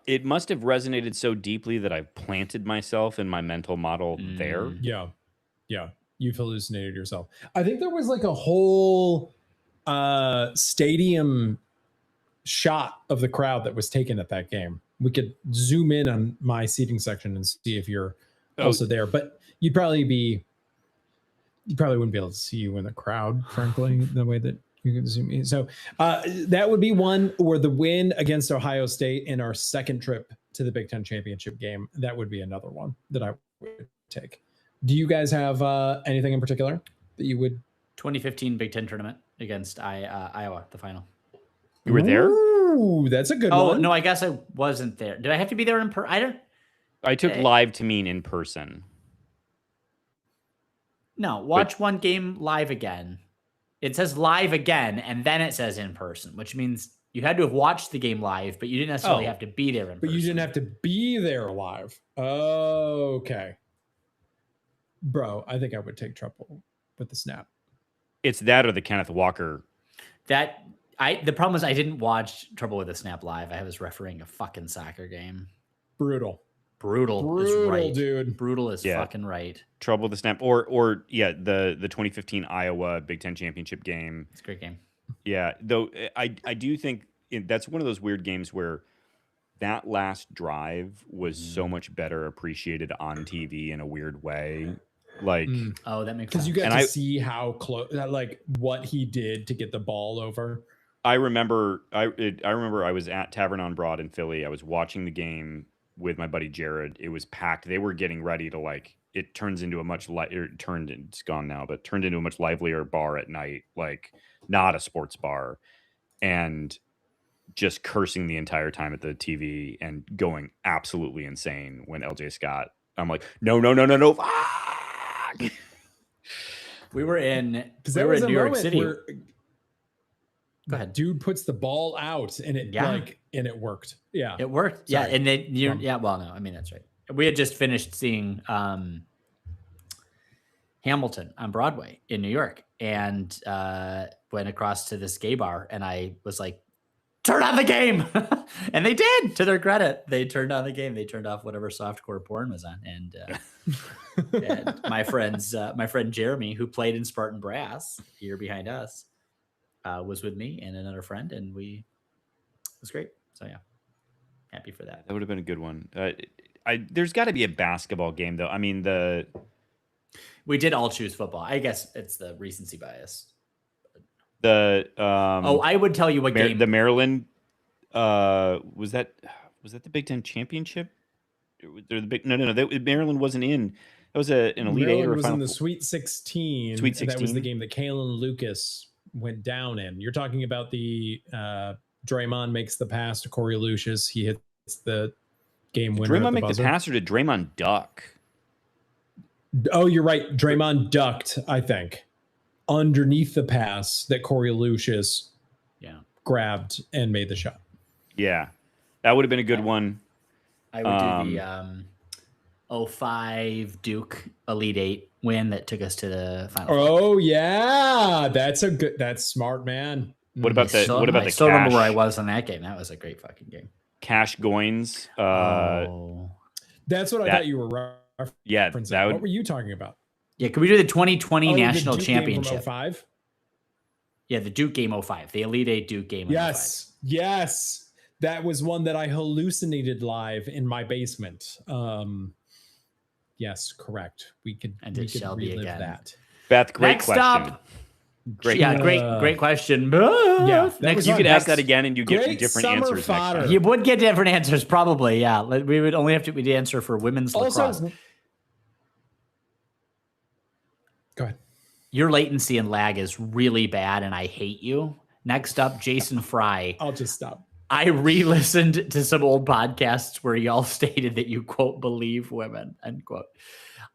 it must have resonated so deeply that I've planted myself in my mental model there. Yeah. You've hallucinated yourself. I think there was like a whole stadium shot of the crowd that was taken at that game. We could zoom in on my seating section and see if you're also there, but you probably wouldn't be able to see you in the crowd, frankly, the way that you can zoom in. So that would be one, or the win against Ohio State in our second trip to the Big Ten championship game. That would be another one that I would take. Do you guys have anything in particular that you would? 2015 Big Ten tournament against Iowa, the final. You were there? Ooh, that's a good one. Oh, no, I guess I wasn't there. Did I have to be there in person? I took live to mean in person. No, watch one game live again. It says live again, and then it says in person, which means you had to have watched the game live, but you didn't necessarily have to be there in person. But you didn't have to be there live. Okay. Bro, I think I would take trouble with the snap. It's that or the Kenneth Walker. The problem is I didn't watch Trouble with the Snap live. I was refereeing a fucking soccer game. Brutal is right, dude. Brutal is fucking right. Trouble with the Snap, or the 2015 Iowa Big Ten championship game. It's a great game. Yeah, though I do think that's one of those weird games where that last drive was so much better appreciated on TV in a weird way. Like, that makes sense. Because you got to see how close, like what he did to get the ball over. I remember I was at Tavern on Broad in Philly. I was watching the game with my buddy Jared. It was packed. They were getting ready to it turns into a much it's gone now, but turned into a much livelier bar at night, like not a sports bar, and just cursing the entire time at the TV and going absolutely insane when LJ Scott. I'm like, no, fuck! We were in There was New York City. where Go ahead. dude puts the ball out and it worked. Yeah. It worked. Sorry. Yeah. And well, no, I mean, that's right. We had just finished seeing Hamilton on Broadway in New York and went across to this gay bar and I was like, turn on the game. And they did. To their credit, they turned on the game. They turned off whatever softcore porn was on. And my friend Jeremy, who played in Spartan Brass here behind us, was with me and another friend, and it was great. So yeah, happy for that. That would have been a good one. There's got to be a basketball game though. I mean, we did all choose football. I guess it's the recency bias. I would tell you what game. The Maryland was that the Big Ten championship? They're the big Maryland wasn't in. That was an Elite Eight or was Final in the Sweet 16. Sweet 16. That was the game that Kalen Lucas went down in. You're talking about the Draymond makes the pass to Corey Lucius. He hits the game winner. Draymond make the pass, or did Draymond duck? Oh, you're right. Draymond ducked, I think, underneath the pass that Corey Lucius grabbed and made the shot. Yeah, that would have been a good one. I would do the 05 Duke Elite Eight win that took us to the final. Oh yeah, that's smart, man. What about the I still remember where I was on that game. That was a great fucking game. Cash Goins. That's what I thought you were referencing. Yeah, what were you talking about? Yeah, could we do the 2020 National the Duke Championship? Game from 05? Yeah, the Duke game 05, the Elite Eight Duke game. Yes. That was one that I hallucinated live in my basement. Yes, correct. We could relive that. Beth, great Next question. Up, great question. Yeah, you could ask that again and you get different answers fodder. next time. You would get different answers, probably. Yeah, we would only have to answer for women's lacrosse. Go ahead. Your latency and lag is really bad, and I hate you. Next up, Jason Fry. I'll just stop. I re-listened to some old podcasts where y'all stated that you, quote, believe women, end quote.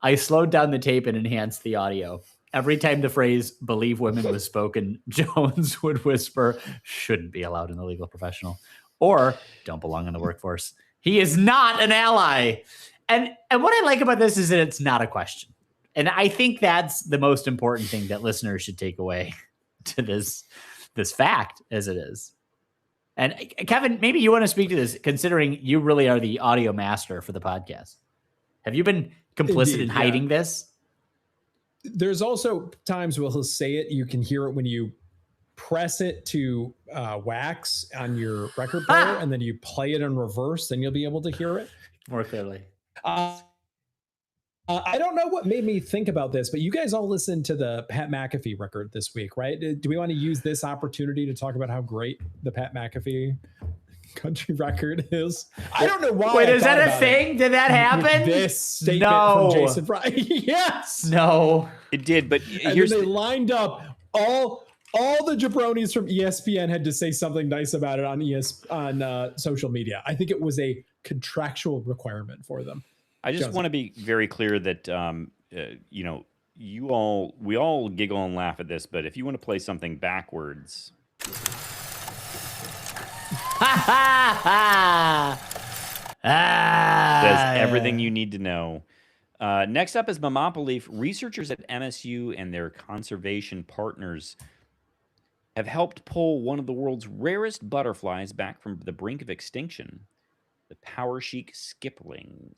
I slowed down the tape and enhanced the audio. Every time the phrase believe women was spoken, Jones would whisper, shouldn't be allowed in the legal professional, or don't belong in the workforce. He is not an ally. And what I like about this is that it's not a question. And I think that's the most important thing that listeners should take away to this fact as it is. And Kevin, maybe you want to speak to this, considering you really are the audio master for the podcast. Have you been complicit in hiding this? There's also times where he'll say it. You can hear it when you press it to wax on your record player, and then you play it in reverse, then you'll be able to hear it more clearly. I don't know what made me think about this, but you guys all listened to the Pat McAfee record this week, right? Do we want to use this opportunity to talk about how great the Pat McAfee country record is? I don't know why. Wait, is that a thing? Did that happen? This statement from Jason Fry. Yes. No. It did, but here's they lined up all the jabronis from ESPN had to say something nice about it on social media. I think it was a contractual requirement for them. I just want to be very clear that, we all giggle and laugh at this, but if you want to play something backwards. Says everything you need to know. Next up is Mamapaleaf. Researchers at MSU and their conservation partners have helped pull one of the world's rarest butterflies back from the brink of extinction. The power chic skipperling.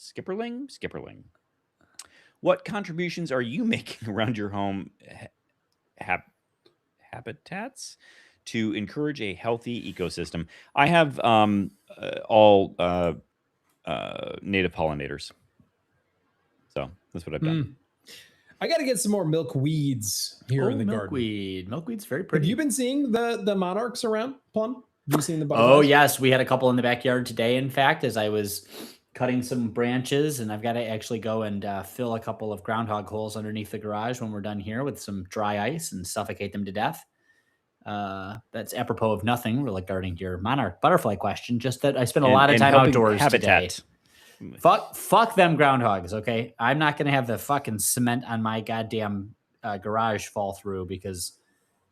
What contributions are you making around your home habitats to encourage a healthy ecosystem? I have all native pollinators, so that's what I've done. I got to get some more milkweeds here in the garden. Milkweed. Milkweed's very Have pretty. you been seeing the monarchs around, Plum? Have you seen the butterflies? Oh, yes. We had a couple in the backyard today, in fact, as I was cutting some branches, and I've got to actually go and fill a couple of groundhog holes underneath the garage when we're done here with some dry ice and suffocate them to death. That's apropos of nothing regarding your monarch butterfly question, just that I spent a lot of time outdoors today. Fuck them groundhogs, okay? I'm not going to have the fucking cement on my goddamn garage fall through because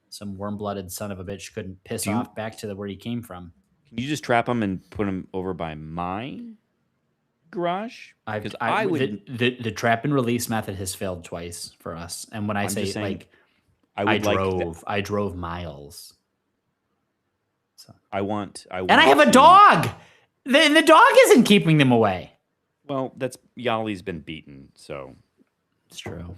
some warm-blooded son of a bitch couldn't piss off back to where he came from. Can you just trap them and put them over by my garage? The trap and release method has failed twice for us. And when I say like, I drove miles. So I want and I have a dog. The dog isn't keeping them away. Well, Yali's been beaten, so it's true.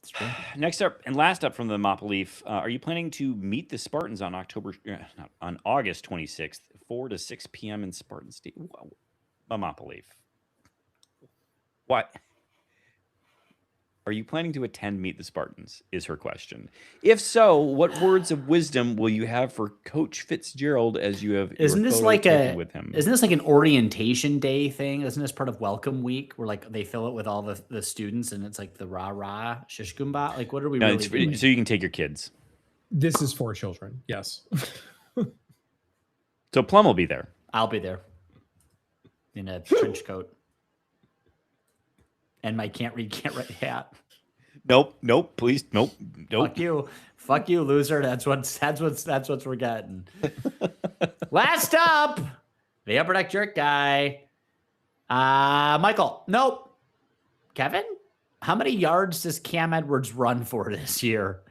It's true. Next up and last up from the Mopple Leaf, are you planning to meet the Spartans on August 26th, 4 to 6 p.m. in Spartan State? A Mopple Leaf. What? Are you planning to attend Meet the Spartans? Is her question. If so, what words of wisdom will you have for Coach Fitzgerald as you have? Isn't this like with him? Isn't this like an orientation day thing? Isn't this part of Welcome Week where like they fill it with all the students and it's like the rah rah shishkumba? Like what are we really doing? So you can take your kids. This is for children. Yes. So Plum will be there. I'll be there in a trench coat. And my can't write hat. Nope, please, nope. Fuck you, loser. That's what we're getting. Last up, the upper deck jerk guy, Michael. Nope. Kevin, how many yards does Cam Edwards run for this year?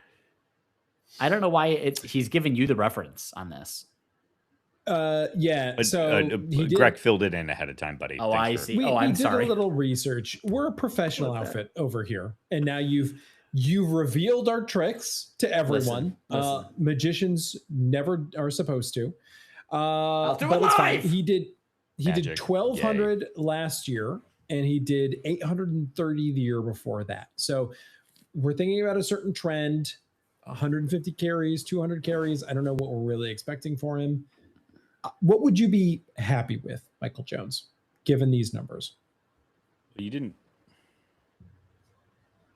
I don't know why he's giving you the reference on this. Yeah. So Greg filled it in ahead of time, buddy. Oh, I see. I'm sorry. We did a little research. We're a professional outfit over here, and now you've revealed our tricks to everyone. Listen. Magicians never are supposed to. I'll do but it it's live. fine. He did Magic. 1,200 last year, and he did 830 the year before that. So we're thinking about a certain trend: 150 carries, 200 carries. I don't know what we're really expecting for him. What would you be happy with, Michael Jones, given these numbers? You didn't.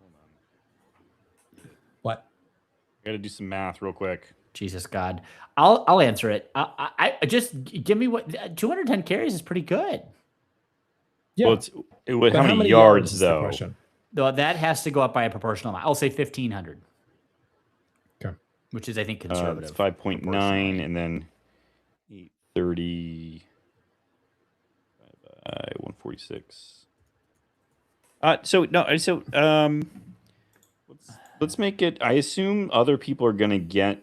Hold on. What? I got to do some math real quick. Jesus God, I'll answer it. I just give me what 210 carries is pretty good. Yeah. Well, how many yards though? Though that has to go up by a proportional amount. I'll say 1,500. Okay. Which is, I think, conservative. It's 5.9, and then 830 by 146. Let's make it. I assume other people are going to get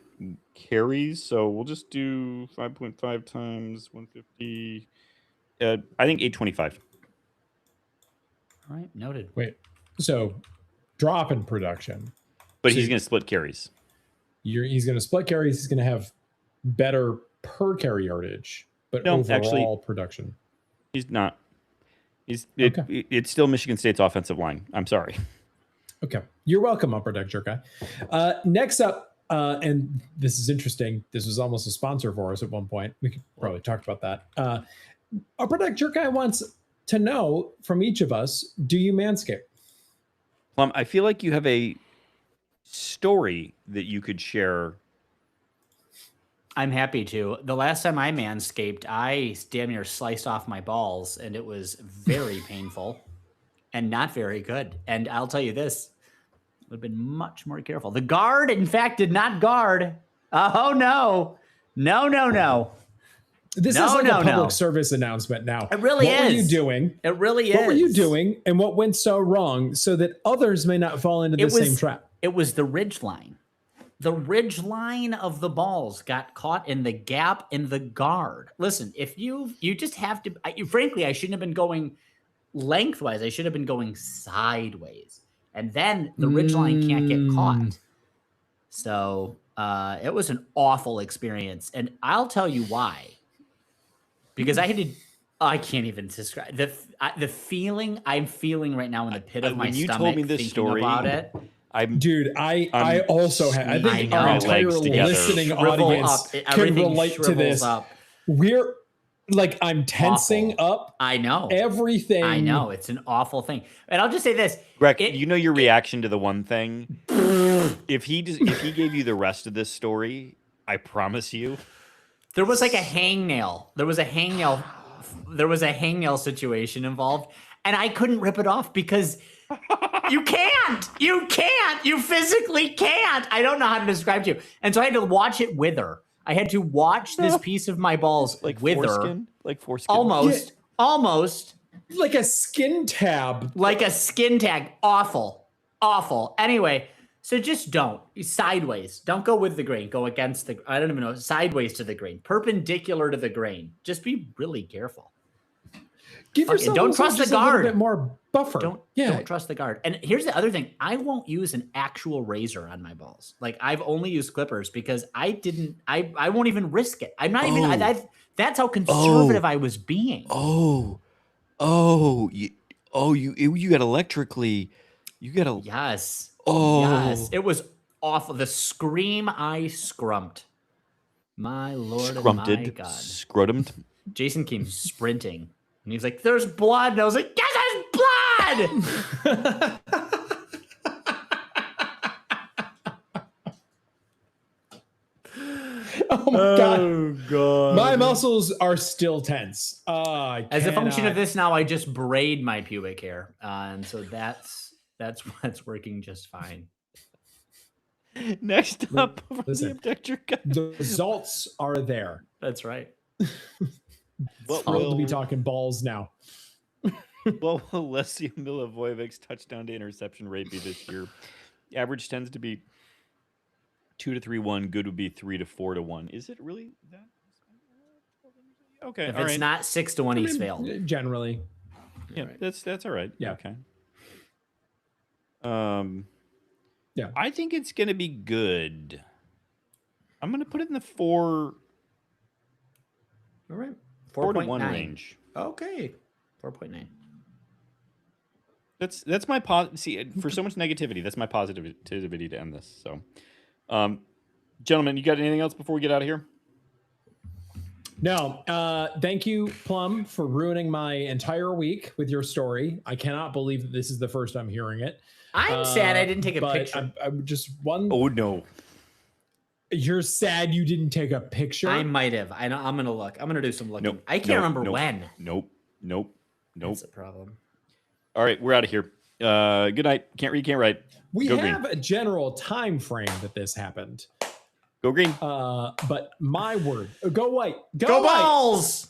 carries, so we'll just do 5.5 times 150. I think 825. All right, noted. Wait, so drop in production, but he's going to split carries. He's going to split carries. He's going to have better per carry yardage, but overall production. He's not. It's still Michigan State's offensive line. I'm sorry. Okay. You're welcome, Upper Deck Jerk Guy. Next up, and this is interesting. This was almost a sponsor for us at one point. We could probably talk about that. Upper Deck Jerk Guy wants to know from each of us, do you manscape? Plum, I feel like you have a story that you could share. I'm happy to. The last time I manscaped, I damn near sliced off my balls, and it was very painful and not very good. And I'll tell you this, would have been much more careful. The guard, in fact, did not guard. Oh, no. No. This is like a public service announcement now. It really is. What were you doing? It really is. What were you doing, and what went so wrong so that others may not fall into the same trap? It was the ridge line. The ridge line of the balls got caught in the gap in the guard. Listen, if you just have to, frankly, I shouldn't have been going lengthwise. I should have been going sideways. And then the ridge line can't get caught. So it was an awful experience. And I'll tell you why. Because I had to I can't even describe the feeling I'm feeling right now in the pit of my when you stomach. told me this thinking story about it. Dude, I also have. I think squeezing our my entire legs together. listening Shrivel audience up. can Everything relate to shrivels this. up. We're like, I'm tensing up. I know everything. I know it's an awful thing. And I'll just say this, Greg. You know your reaction to the one thing. if he gave you the rest of this story, I promise you, there was like a hangnail. There was a hangnail. There was a hangnail situation involved, and I couldn't rip it off because you can't. You can't. You physically can't. I don't know how to describe to you. And so I had to watch it wither. I had to watch this piece of my balls like wither. foreskin, like foreskin, almost, almost like a skin tab, like a skin tag. Awful, awful. Anyway. So just don't. Sideways. Don't go with the grain. Go against the, I don't even know, sideways to the grain. Perpendicular to the grain. Just be really careful. Give yourself don't trust the guard. A little bit more buffer. Don't trust the guard. And here's the other thing. I won't use an actual razor on my balls. Like I've only used clippers because I won't even risk it. I'm not even, that's how conservative I was being. You got electrically, Yes. Oh, yes, it was awful. The scream I scrumped. My Lord and my God. Scrutumed. Jason came sprinting and he was like, "There's blood." And I was like, "Yes, there's blood." Oh my God. My muscles are still tense. As a function of this now, I just braid my pubic hair. And so that's working just fine. Next up, listen, the abductor guy. The results are there. That's right. Thrilled to be talking balls now. What will Leslie Milivojevic's touchdown to interception rate be this year? The average tends to be 2 to 3-1. Good would be 3 to 4 to 1. Is it really that? Okay. If it's not 6 to 1, he's failed. Generally. Yeah, right. That's all right. Yeah. Okay. Yeah. I think it's gonna be good. I'm gonna put it in the 4. All right. 4 to 1 range. Okay. 4.9. That's my see for so much negativity. That's my positivity to end this. So, gentlemen, you got anything else before we get out of here? No. Thank you, Plum, for ruining my entire week with your story. I cannot believe that this is the first I'm hearing it. I'm sad I didn't take a picture. I'm just one. Oh no. You're sad you didn't take a picture? I might have. I'm gonna look. I'm gonna do some looking. I can't remember when. Nope. That's a problem. All right, we're out of here. Good night. Can't read, can't write. We Go have green. a general time frame that this happened. Go green. But my word. Go white. Go white. balls.